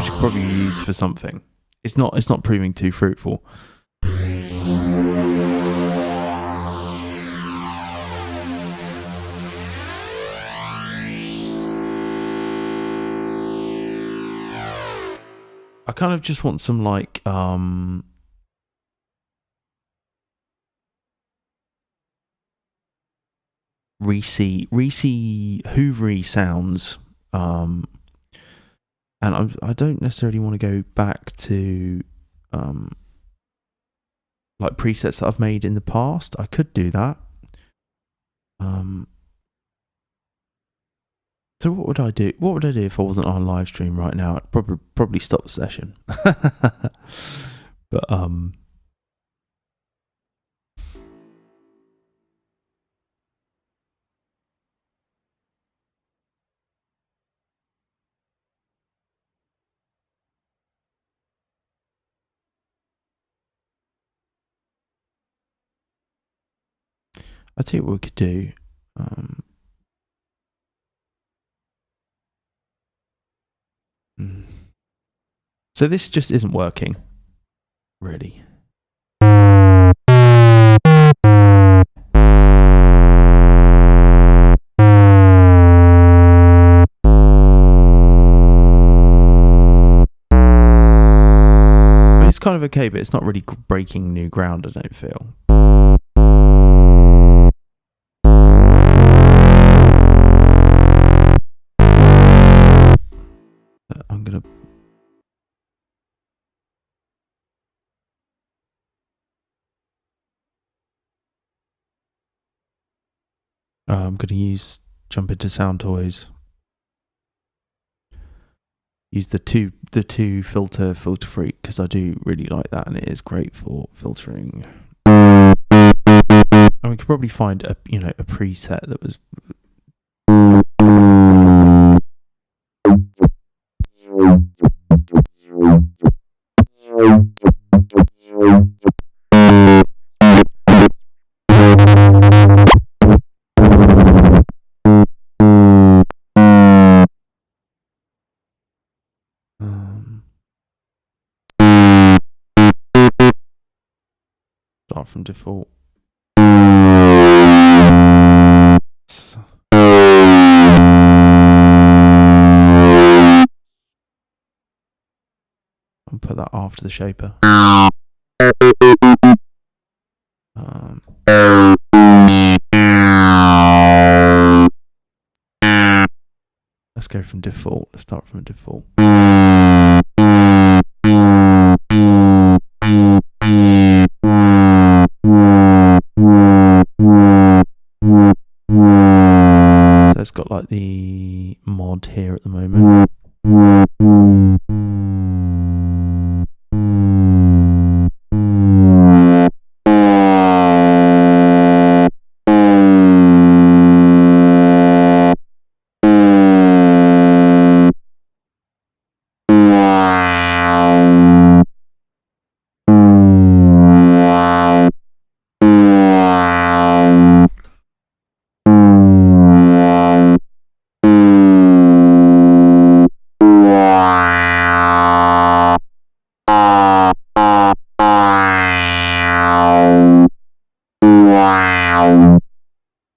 could probably use for something. It's not proving too fruitful. I kind of just want some like Hoovery sounds, and I don't necessarily want to go back to like presets that I've made in the past. I could do that. So what would I do? What would I do if I wasn't on live stream right now? I'd probably stop the session. But I'll tell you what we could do. So this just isn't working, really. It's kind of okay, but it's not really breaking new ground, I don't feel. I'm going to... I'm going to jump into Soundtoys. Use the two filter freak, because I do really like that, and it is great for filtering. And we could probably find a preset that was. Start from default. I'll put that after the shaper. Let's go from default. Let's start from default. So it's got like the here at the moment.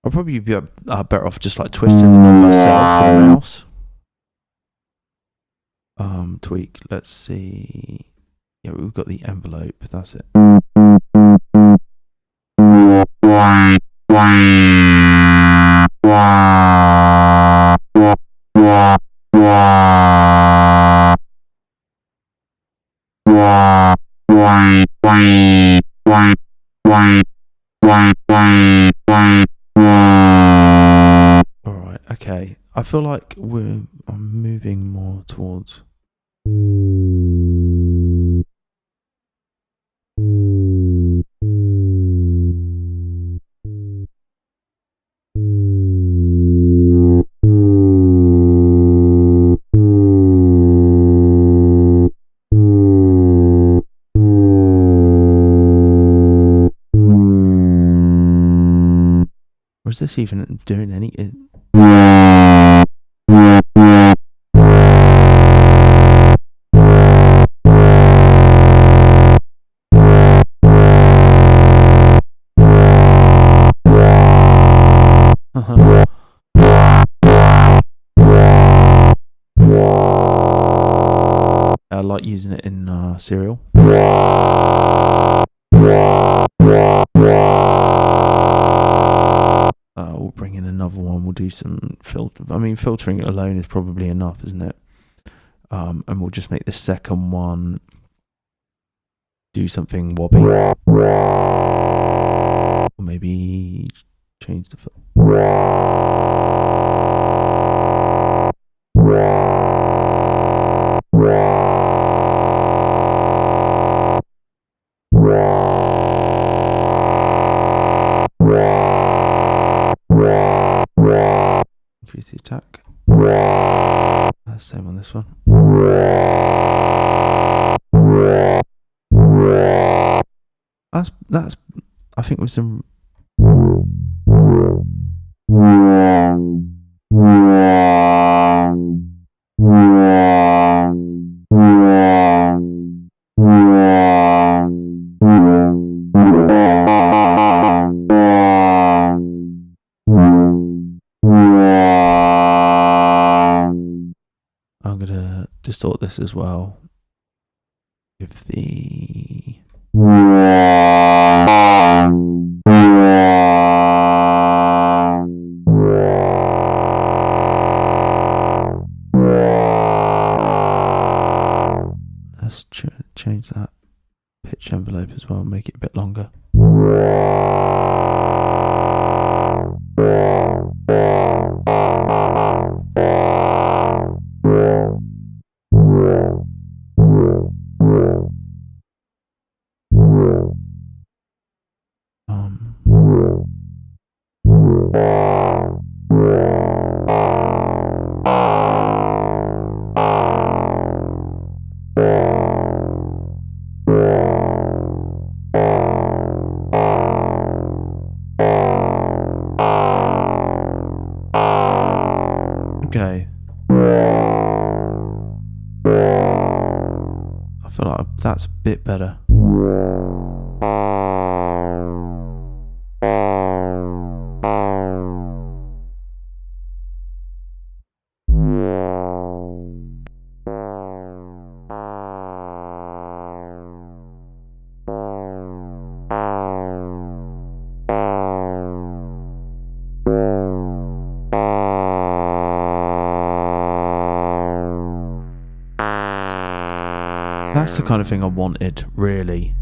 I'll probably be better off just like twisting the knob myself for the mouse. Tweak. Let's see. Yeah, we've got the envelope. That's it. Alright, okay. I feel like I'm moving more towards or is this even doing any? I like using it in Serial. We'll bring in another one. We'll do some filter. I mean, filtering it alone is probably enough, isn't it? And we'll just make the second one do something wobbly, or maybe change the filter. Increase the attack. Same on this one. That's I think with some I'm gonna distort this as well with the let's change that pitch envelope as well, make it a bit longer. Okay. I feel like that's a bit better. That's the kind of thing I wanted, really.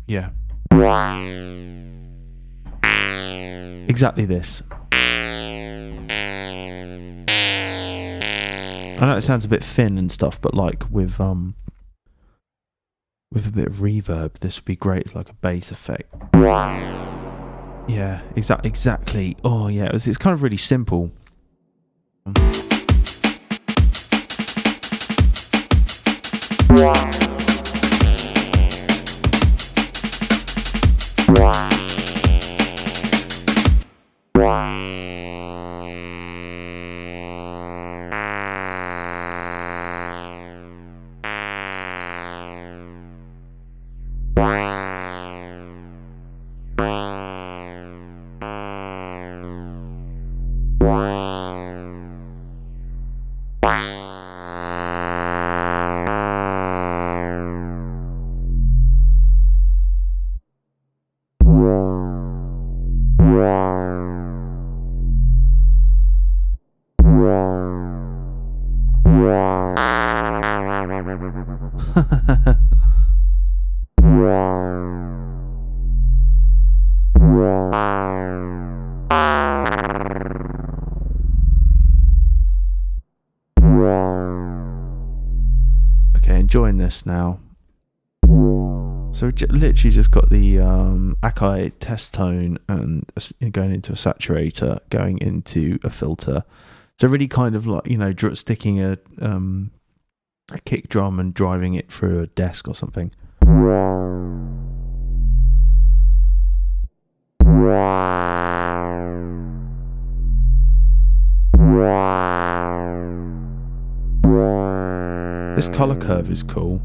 Yeah. Exactly this. I know it sounds a bit thin and stuff, but like with a bit of reverb, this would be great. It's like a bass effect. Yeah, exactly. Oh yeah, it's kind of really simple. Okay, enjoying this now. So literally just got the Akai test tone and going into a saturator, going into a filter. So really kind of like, sticking a kick drum and driving it through a desk or something. This color curve is cool.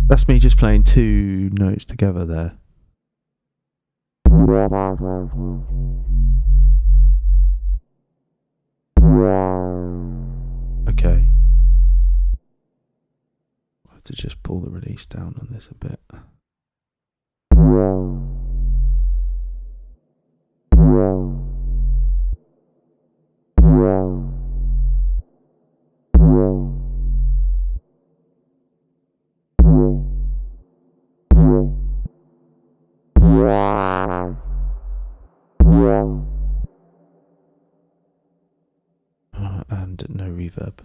That's me just playing two notes together there. Okay. I have to just pull the release down on this a bit. And no reverb.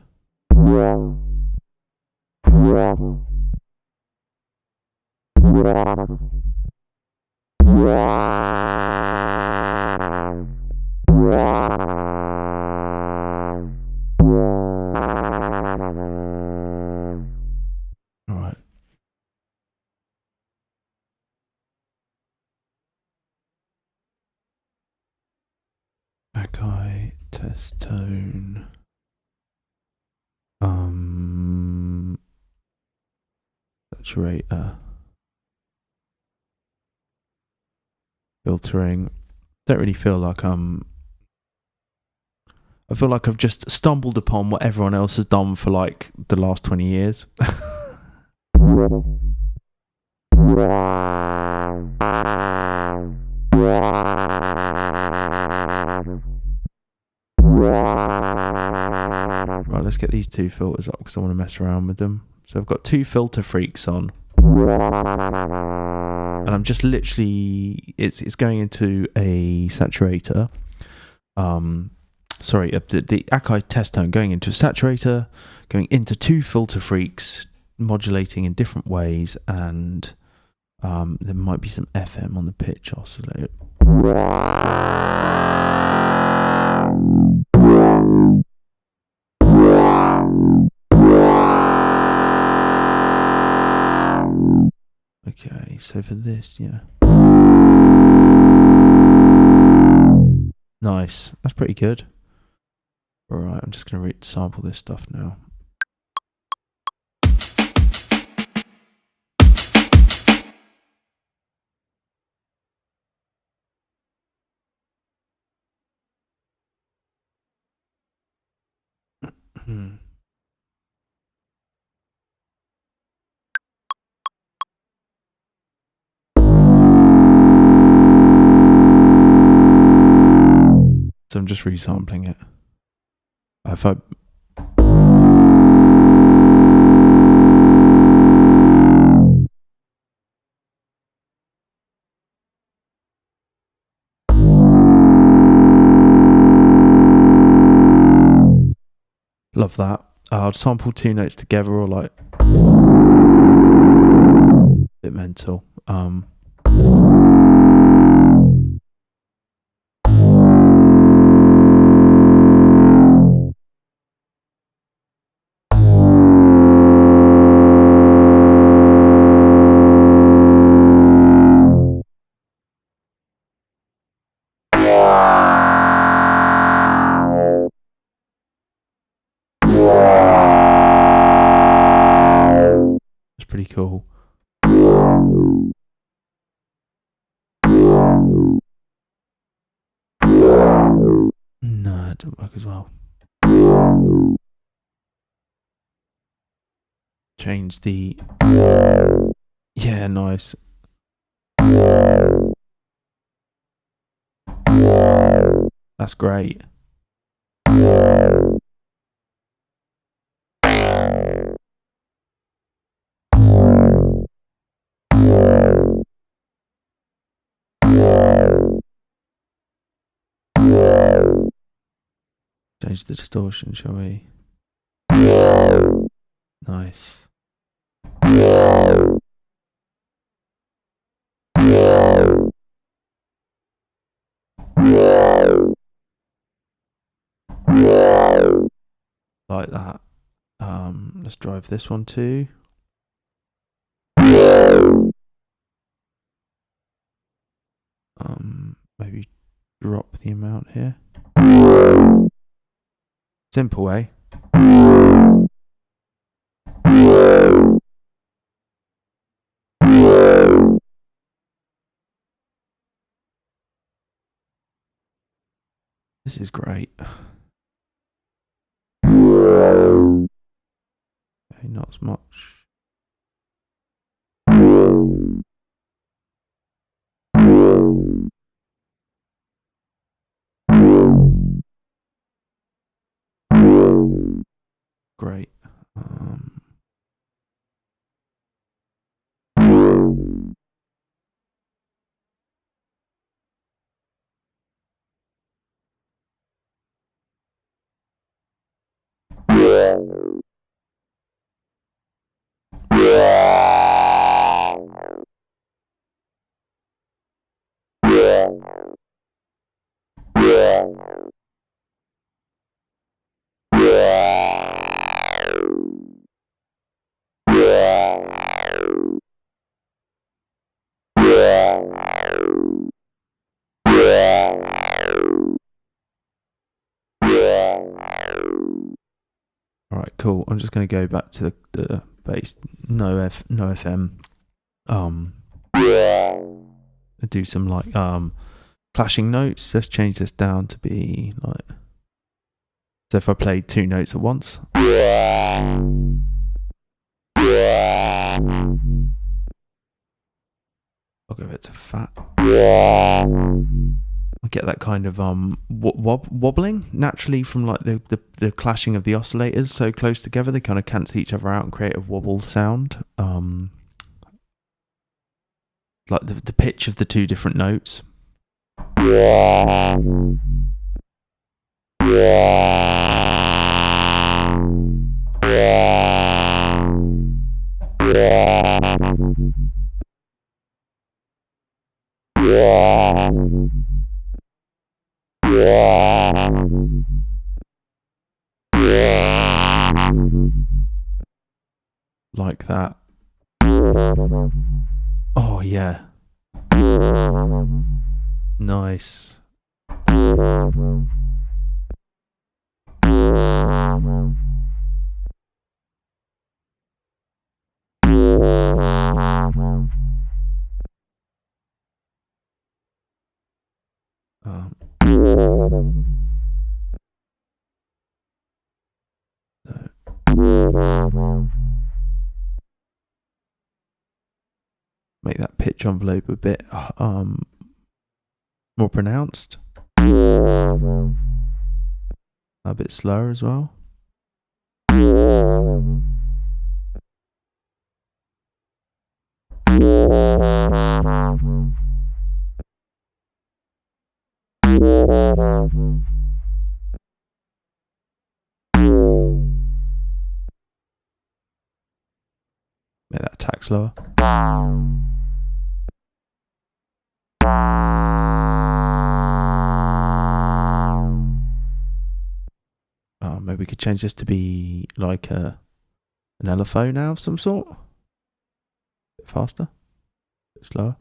All right. Akai test tone. Saturator. Filtering. Don't really feel like I feel like I've just stumbled upon what everyone else has done for like the last 20 years. Right, let's get these two filters up because I want to mess around with them. So I've got two filter freaks on. And I'm just literally, it's going into a saturator. Sorry, the Akai test tone going into a saturator, going into two filter freaks, modulating in different ways, and there might be some FM on the pitch oscillator. so for this, yeah. Nice. That's pretty good. Alright, I'm just going to sample this stuff now. So I'm just resampling it. If I love that. I'll sample two notes together or like a bit mental. It's pretty cool. No, it didn't work as well. Change the... Yeah, nice. That's great. Change the distortion, shall we? Nice. Like that. Let's drive this one too. Maybe drop the amount here. Simple way. This is great. Okay, not as much. Great. Alright, cool. I'm just going to go back to the bass. No FM. Do some like clashing notes. Let's change this down to be like, so if I play two notes at once, I'll go a bit to fat. I get that kind of wobbling naturally from like the clashing of the oscillators so close together. They kind of cancel each other out and create a wobble sound. Like the pitch of the two different notes. Like that. Oh yeah. Nice. Um, make that pitch envelope a bit more pronounced, a bit slower as well. Make that attack slower. Maybe we could change this to be like an LFO now of some sort. A bit faster, a bit slower.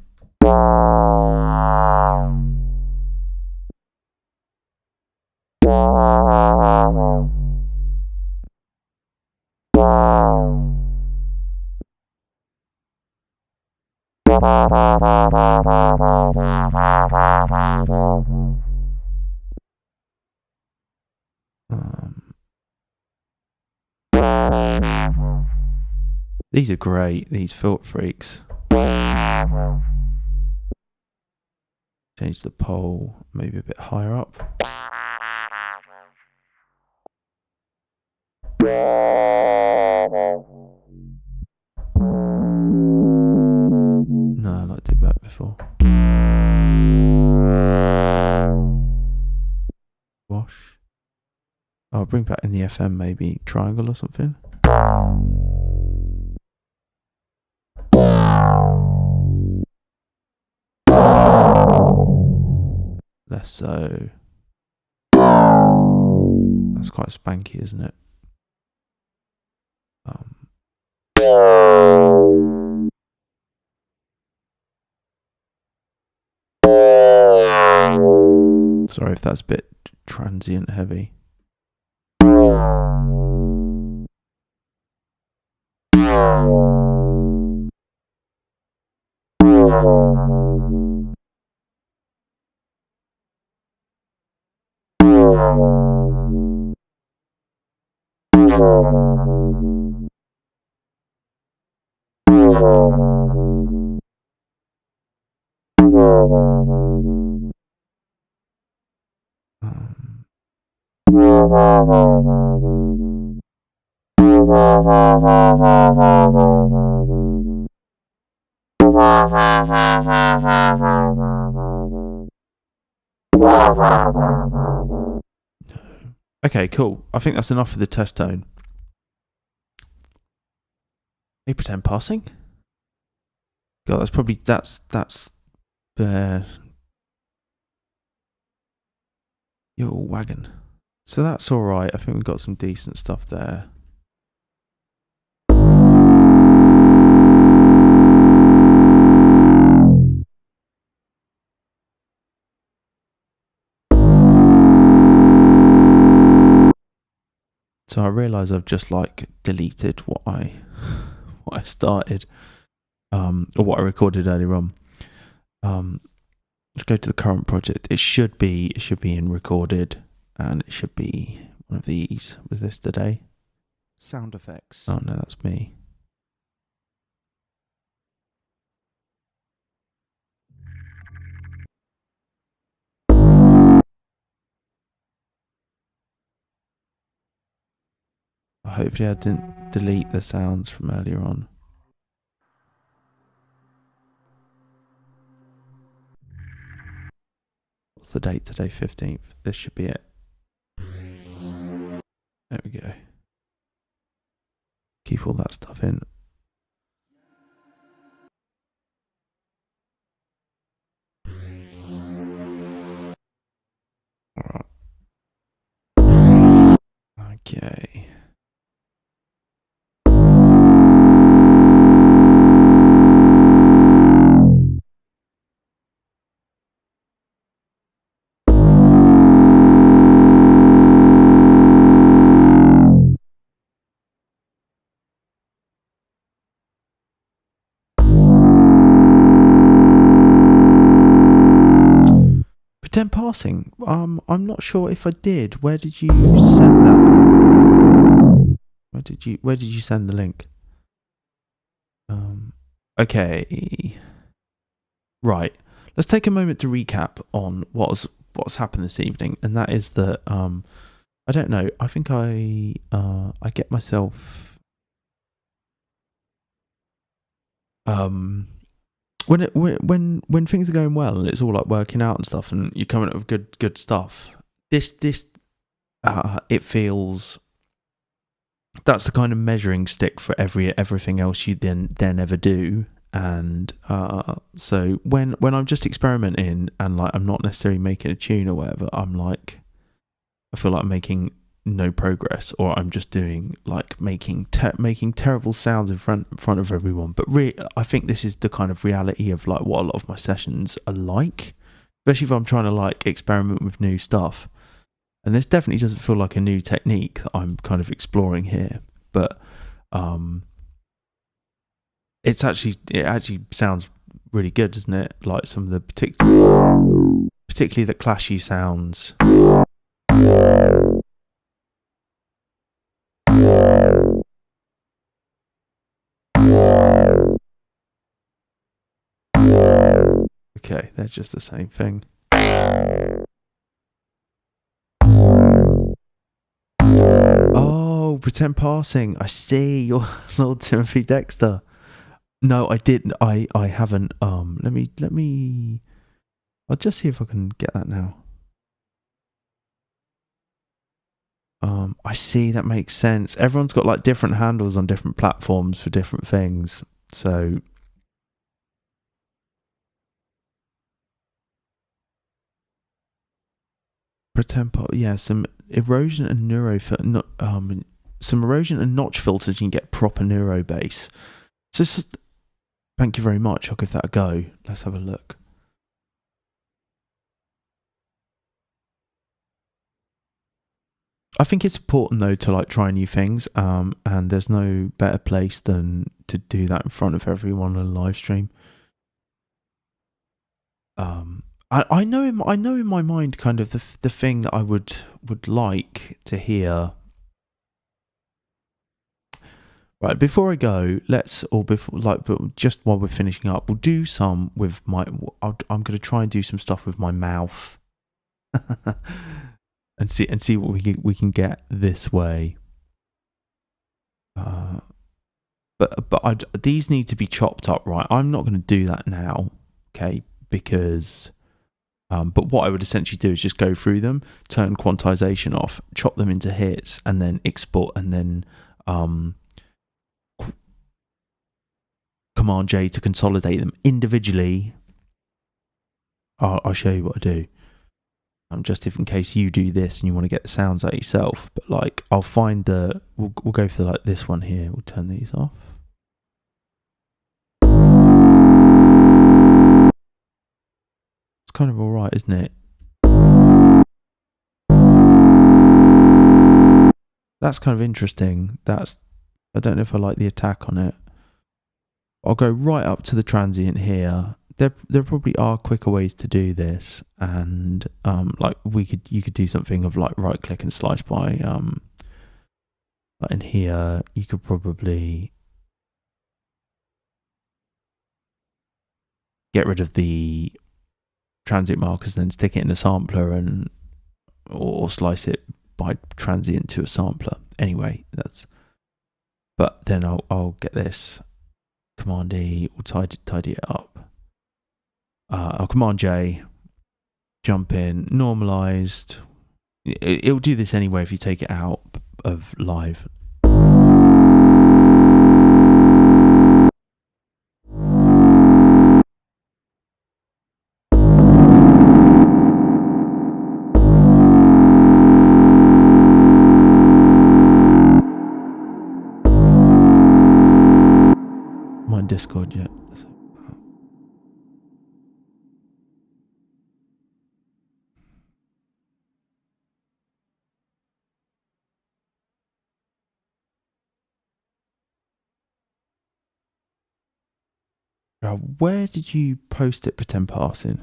These are great, these filter freaks. Change the pole maybe a bit higher up. No, I did that before. Wash. I'll bring back in the FM maybe triangle or something. Less so. That's quite spanky, isn't it? Sorry if that's a bit transient heavy. Okay, cool. I think that's enough for the test tone. Hey, pretend passing? God, that's the your wagon. So that's alright. I think we've got some decent stuff there. So I realise I've just deleted what I started, or what I recorded earlier on. Let's go to the current project. It should be in recorded, and it should be one of these. Was this today? Sound effects. Oh no, that's me. Hopefully I didn't delete the sounds from earlier on. What's the date today? 15th. This should be it. There we go. Keep all that stuff in. Alright. Okay. Pretend passing. I'm not sure if I did. Where did you send that? Where did you send the link? Okay. Right. Let's take a moment to recap on what's happened this evening, and that is that I don't know. I think I get myself when things are going well and it's all like working out and stuff, and you're coming up with good stuff. This it feels that's the kind of measuring stick for everything else you then ever do. And so when I'm just experimenting and like I'm not necessarily making a tune or whatever, I'm like, I feel like I'm making no progress, or I'm just doing like making terrible sounds in front of everyone. But I think this is the kind of reality of like what a lot of my sessions are like, especially if I'm trying to like experiment with new stuff. And this definitely doesn't feel like a new technique that I'm kind of exploring here, but it actually sounds really good, doesn't it? Like some of the particularly the clashy sounds. Okay, they're just the same thing. Oh, pretend passing. I see. You're Lord Timothy Dexter. No, I didn't. I haven't. Let me. I'll just see if I can get that now. I see. That makes sense. Everyone's got like different handles on different platforms for different things. So. Pretend, yeah, some erosion and some erosion and notch filters. You can get proper neuro bass. So, thank you very much. I'll give that a go. Let's have a look. I think it's important though to like try new things, and there's no better place than to do that in front of everyone on a live stream. I know in my mind kind of the thing that I would like to hear. Right, before I go, just while we're finishing up, we'll do some with my. I'm going to try and do some stuff with my mouth, and see what we can get this way. But these need to be chopped up, right? I'm not going to do that now, okay? Because, but what I would essentially do is just go through them, turn quantization off, chop them into hits, and then export, and then Command J to consolidate them individually. I'll show you what I do. Just if in case you do this and you want to get the sounds out yourself. But like, I'll find we'll go for like this one here. We'll turn these off. It's kind of all right, isn't it? That's kind of interesting. I don't know if I like the attack on it. I'll go right up to the transient here. There probably are quicker ways to do this, and like you could do something of like right click and slice by like in here you could probably get rid of the transient markers, then stick it in a sampler or slice it by transient to a sampler. Anyway, but then I'll get this Command E, we'll tidy it up. I'll Command J, jump in, normalized. It'll do this anyway if you take it out of live. My Discord yet. Where did you post it, pretend passing?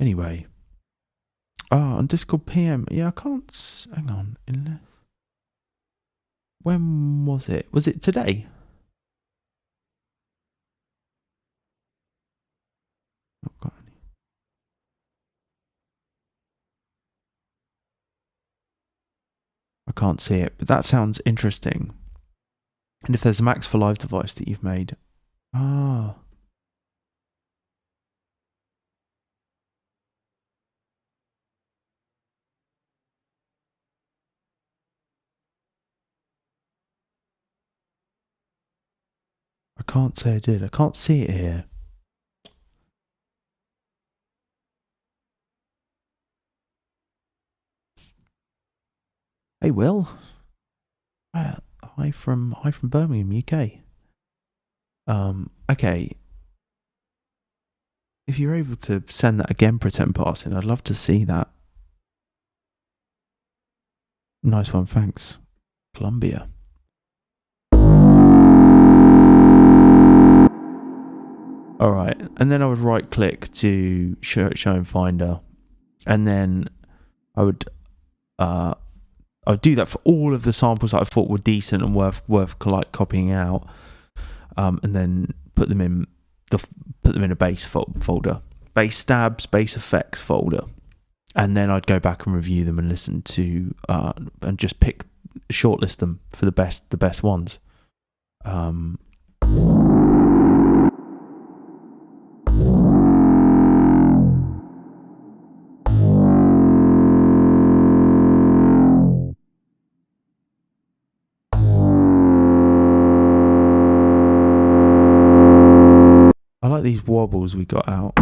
Anyway. On Discord PM. Yeah, I can't... Hang on. When was it? Was it today? Not got any. I can't see it, but that sounds interesting. And if there's a Max for Live device that you've made... Ah... I can't say I did. I can't see it here. Hey, Will. Hi from Birmingham, UK. Okay. If you're able to send that again, pretend passing, I'd love to see that. Nice one, thanks. Colombia. Alright, and then I would right click to show in Finder, and then I would do that for all of the samples that I thought were decent and worth like copying out, and then put them in a bass folder, bass stabs, bass effects folder, and then I'd go back and review them and listen to and just shortlist them for the best ones. I like these wobbles we got out.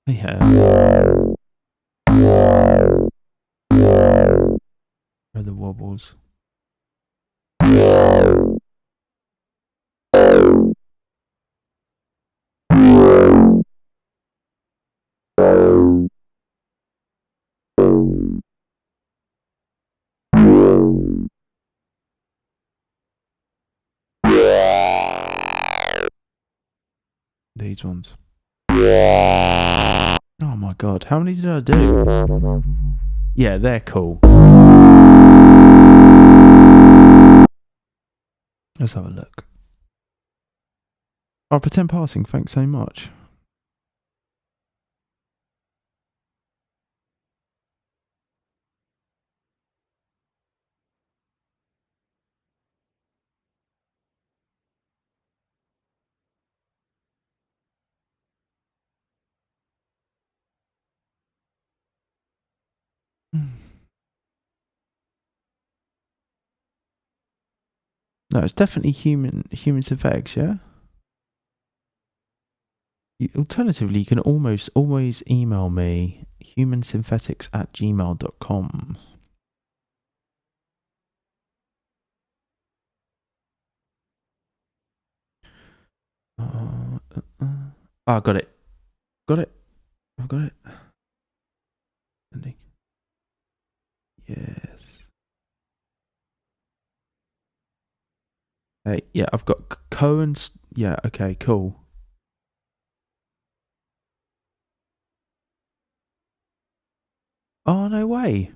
Yeah. Where are the wobbles? These ones. Oh my god, how many did I do? Yeah, they're cool. Let's have a look. Oh, pretend passing, thanks so much. No, it's definitely human synthetics, yeah? Alternatively, you can always email me, humansynthetics@gmail.com. I got it. I've got it. Yes. Hey, yeah, I've got Cohen's. Yeah, okay, cool. Oh, no way.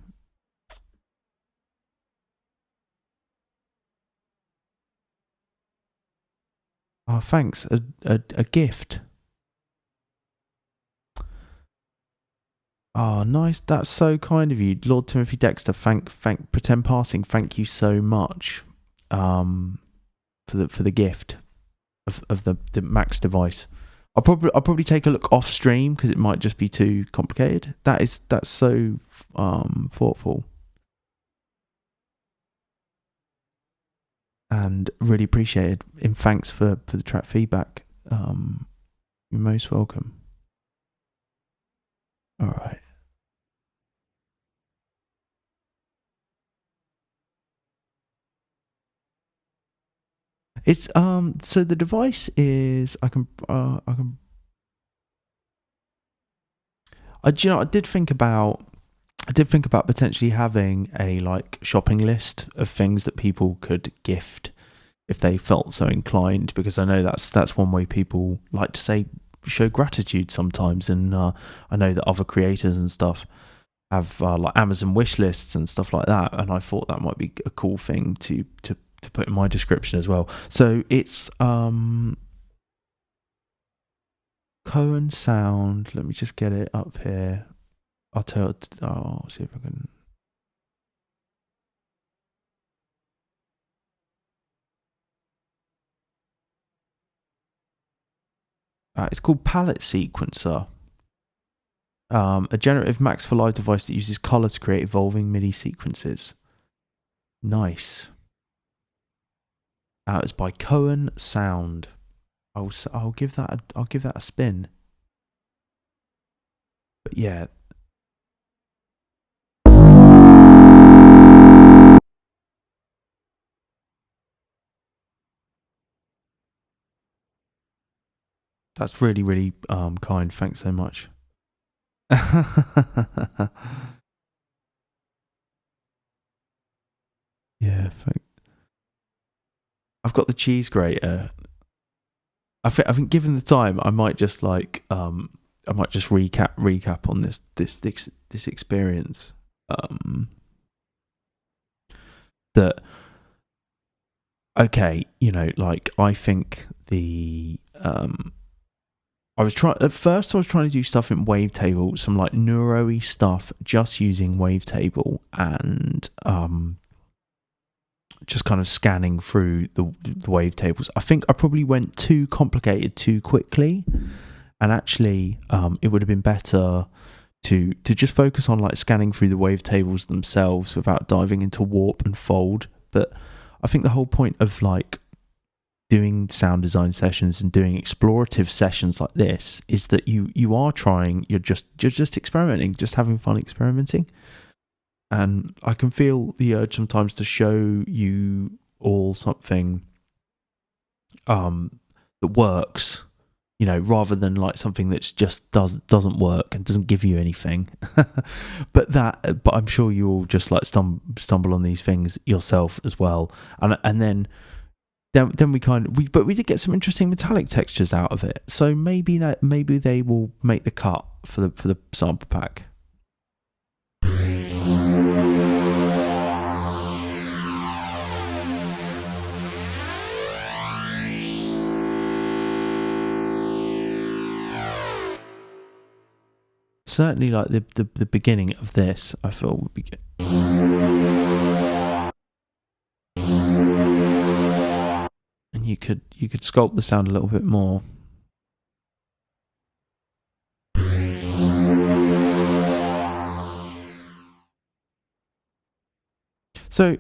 Oh, thanks. A gift. Oh, nice. That's so kind of you, Lord Timothy Dexter. Thank pretend passing. Thank you so much. For the gift of the Max device. I'll probably take a look off stream because it might just be too complicated. That's so thoughtful. And really appreciated. And thanks for the track feedback. You're most welcome. All right. It's so the device is I did think about I did think about potentially having a like shopping list of things that people could gift if they felt so inclined, because I know that's one way people like to show gratitude sometimes, and I know that other creators and stuff have like Amazon wish lists and stuff like that, and I thought that might be a cool thing to put in my description as well. So it's Cohen Sound. Let me just get it up here. I'll see if I can. It's called Palette Sequencer. A generative Max for Live device that uses color to create evolving MIDI sequences. Nice. It's by Cohen Sound. I'll give that a spin. But yeah. That's really, really kind. Thanks so much. Yeah, I've got the cheese grater. I think given the time, I might just like recap on this experience. That okay, like I think the I was trying to do stuff in Wavetable, some like neuro-y stuff, just using Wavetable, and just kind of scanning through the wavetables. I think I probably went too complicated too quickly, and actually it would have been better to just focus on like scanning through the wavetables themselves without diving into warp and fold. But I think the whole point of like doing sound design sessions and doing explorative sessions like this is that you are trying, you're just experimenting, just having fun experimenting. And I can feel the urge sometimes to show you all something that works, rather than like something that's just doesn't work and doesn't give you anything. but I'm sure you all just like stumble on these things yourself as well. And then we did get some interesting metallic textures out of it. So maybe they will make the cut for the sample pack. Certainly, like the beginning of this, I feel would be good. And you could sculpt the sound a little bit more. So,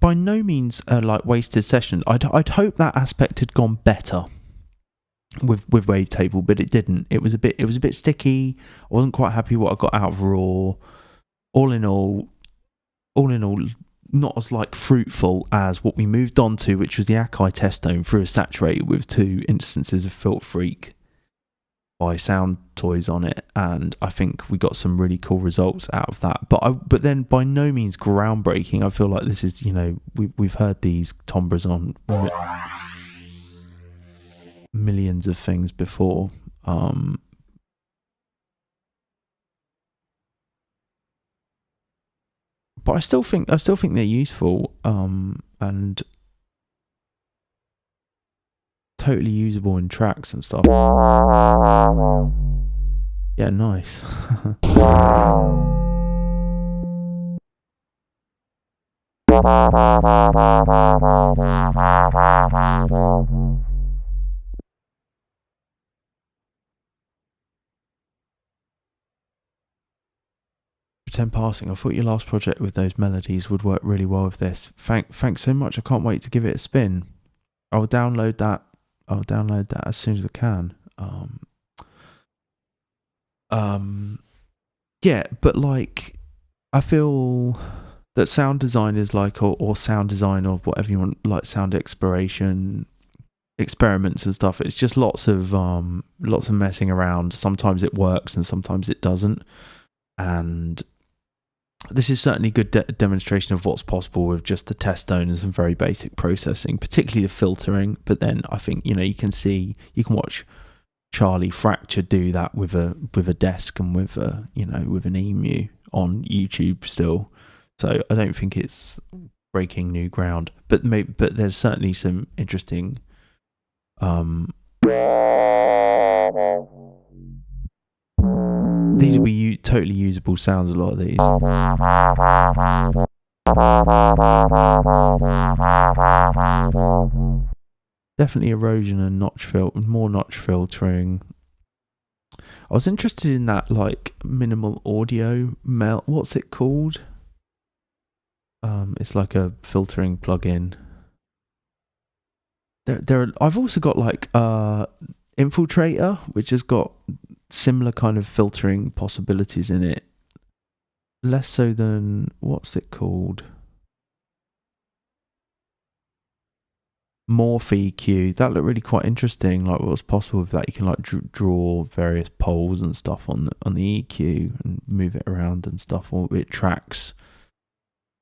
by no means like wasted session. I'd hope that aspect had gone better with Wavetable, but it didn't. It was a bit sticky. I wasn't quite happy what I got out of Raw. All in all, not as like fruitful as what we moved on to, which was the Akai test dome through a saturated with 2 instances of Filter Freak by Soundtoys on it, and I think we got some really cool results out of that. But then by no means groundbreaking. I feel like this is, we've heard these timbres on millions of things before. But I still think they're useful, and totally usable in tracks and stuff. Yeah, nice. Pretend passing. I thought your last project with those melodies would work really well with this. Thanks so much. I can't wait to give it a spin. I'll download that as soon as I can. Yeah, but like I feel that sound design is like or sound design or whatever you want, like sound exploration, experiments and stuff. It's just lots of messing around. Sometimes it works and sometimes it doesn't. And this is certainly a good demonstration of what's possible with just the test tone and some very basic processing, particularly the filtering. But then I think, you can watch Charlie Fracture do that with a desk and with with an emu on YouTube still. So I don't think it's breaking new ground. But there's certainly some interesting. These will be totally usable sounds, a lot of these. Definitely erosion and more notch filtering. I was interested in that, like, minimal audio what's it called? It's like a filtering plugin. I've also got like Infiltrator, which has got similar kind of filtering possibilities in it. Less so than, what's it called? Morph EQ. That looked really quite interesting. Like, what's possible with that? You can like draw various poles and stuff on the EQ and move it around and stuff, or it tracks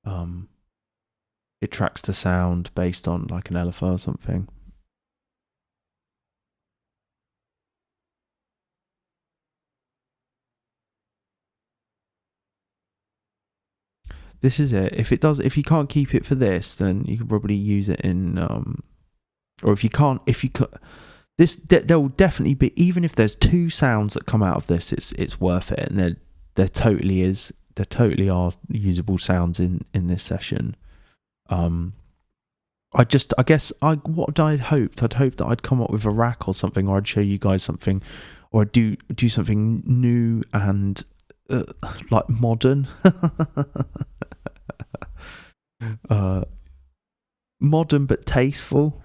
the sound based on like an LFO or something. This is it. If you can't keep it for this, then you can probably use it in or if you could, there will definitely be, even if there's 2 sounds that come out of this, it's worth it, and there totally are usable sounds in this session. I'd hoped that I'd come up with a rack or something, or I'd show you guys something, or I'd do something new and like modern. Modern but tasteful.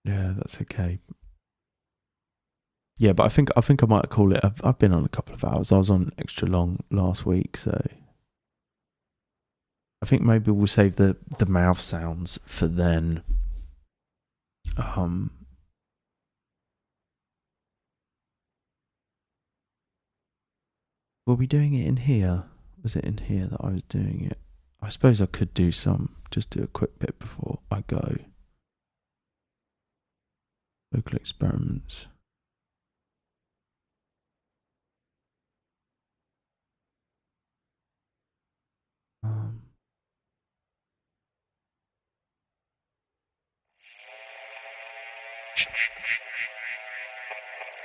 Yeah, that's okay. Yeah, but I think I might call it. I've been on a couple of hours. I was on extra long last week, so I think maybe we'll save the mouth sounds for then. Were we doing it in here? Was it in here that I was doing it? I suppose I could do a quick bit before I go. Vocal experiments.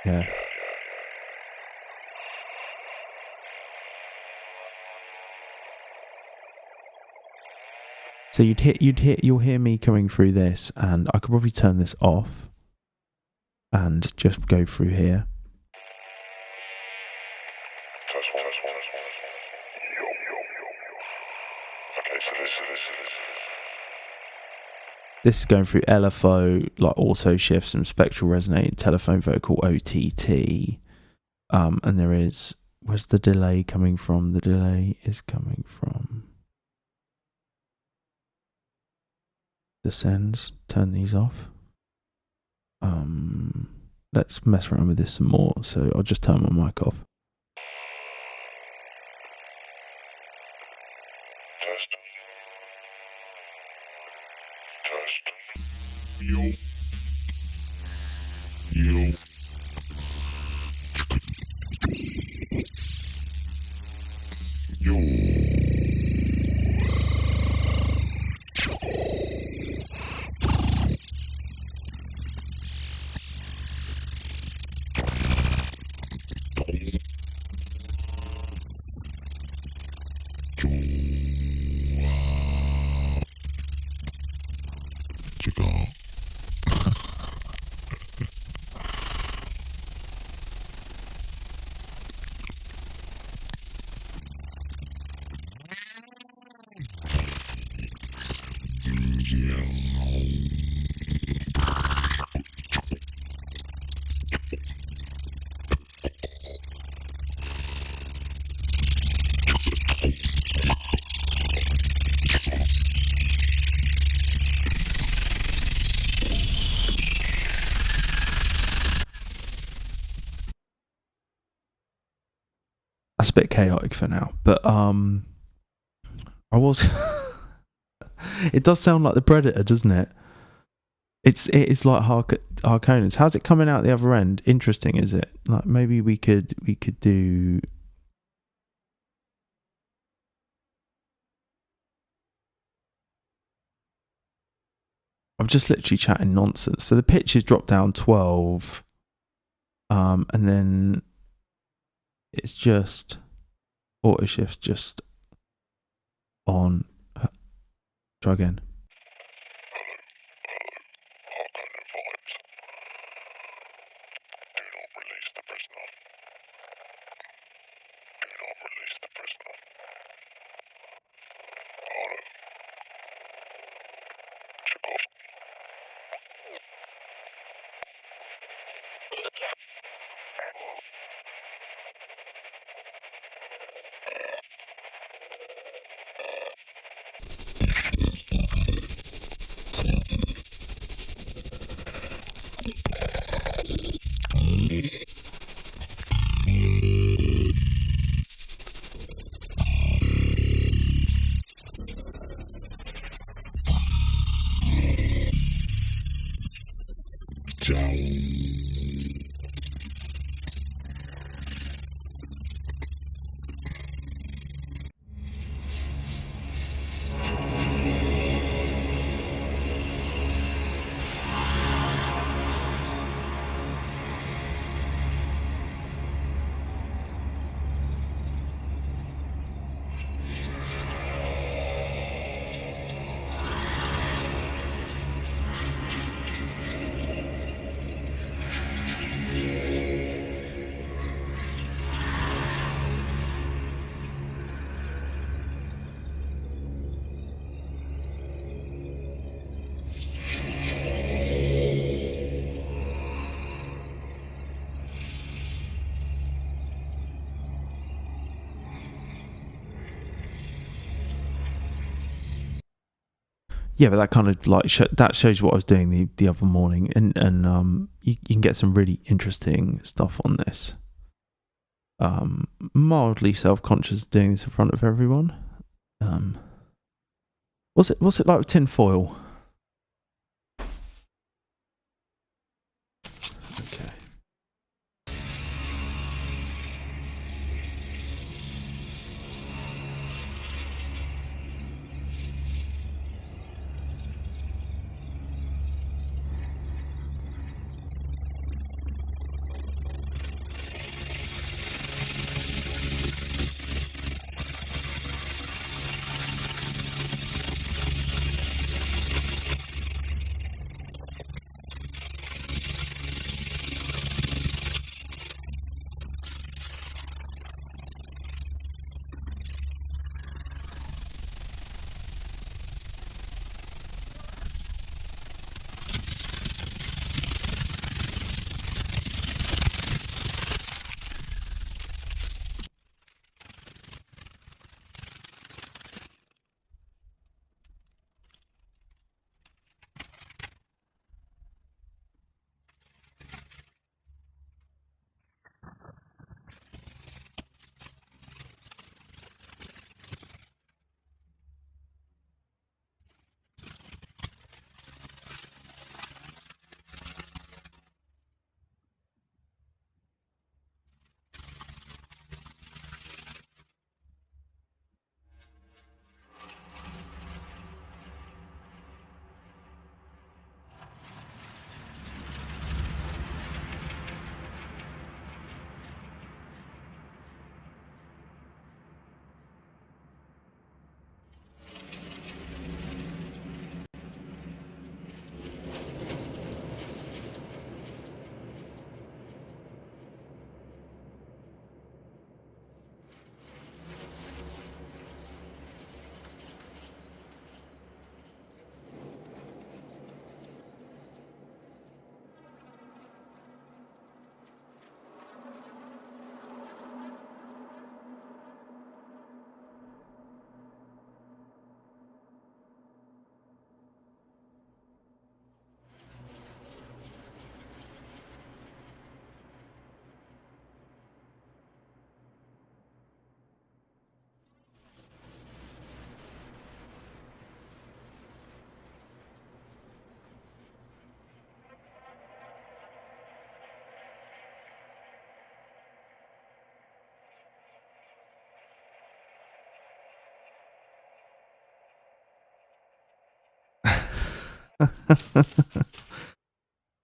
Yeah. So you'll hear me coming through this, and I could probably turn this off and just go through here. Test one. Okay, so this is going through LFO, like auto shift, some spectral resonate, telephone vocal, OTT, and where's the delay coming from? The delay is coming from the sends. Turn these off. Let's mess around with this some more. So I'll just turn my mic off. Yo. that's a bit chaotic for now. But I was. It does sound like the Predator, doesn't it? It is like Harkonnens. How's it coming out the other end? Interesting, is it? Like maybe we could do. I'm just literally chatting nonsense. So the pitch is dropped down 12, and then it's just auto shift's just on. Try again. Yeah, but that kind of like that shows you what I was doing the other morning, and you can get some really interesting stuff on this. Mildly self-conscious doing this in front of everyone. What's it like with tin foil? Okay.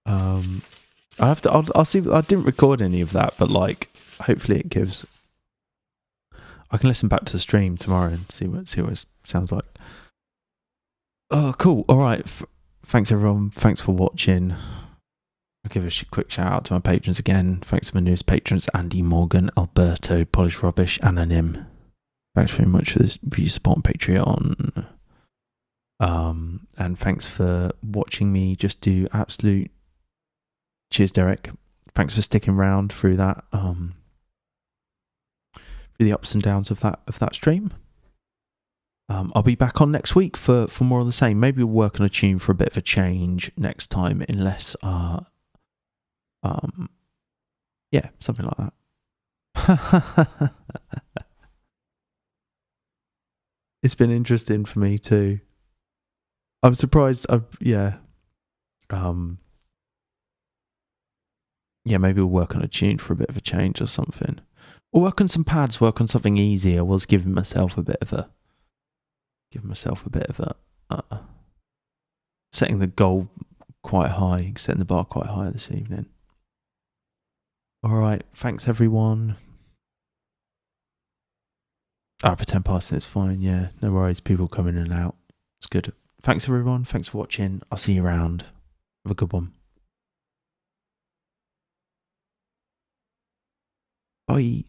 I'll see. I didn't record any of that, but like, hopefully it gives. I can listen back to the stream tomorrow and see what it sounds like. Oh, cool. All right. Thanks everyone. Thanks for watching. I'll give a quick shout out to my patrons again. Thanks to my newest patrons, Andy Morgan, Alberto, Polish Rubbish, Anonym. Thanks very much for this view support on Patreon. And thanks for watching me just do absolute. Cheers, Derek. Thanks for sticking around through that. Through the ups and downs of that stream. I'll be back on next week for more of the same. Maybe we'll work on a tune for a bit of a change next time, unless yeah, something like that. It's been interesting for me too. I'm surprised. Yeah, maybe we'll work on a tune for a bit of a change or something. Or work on some pads. Work on something easy. I was giving myself a bit of a. Setting the goal quite high, setting the bar quite high this evening. All right, thanks everyone. Pretend passing is fine, yeah, no worries. People come in and out. It's good. Thanks everyone. Thanks for watching. I'll see you around. Have a good one. Bye.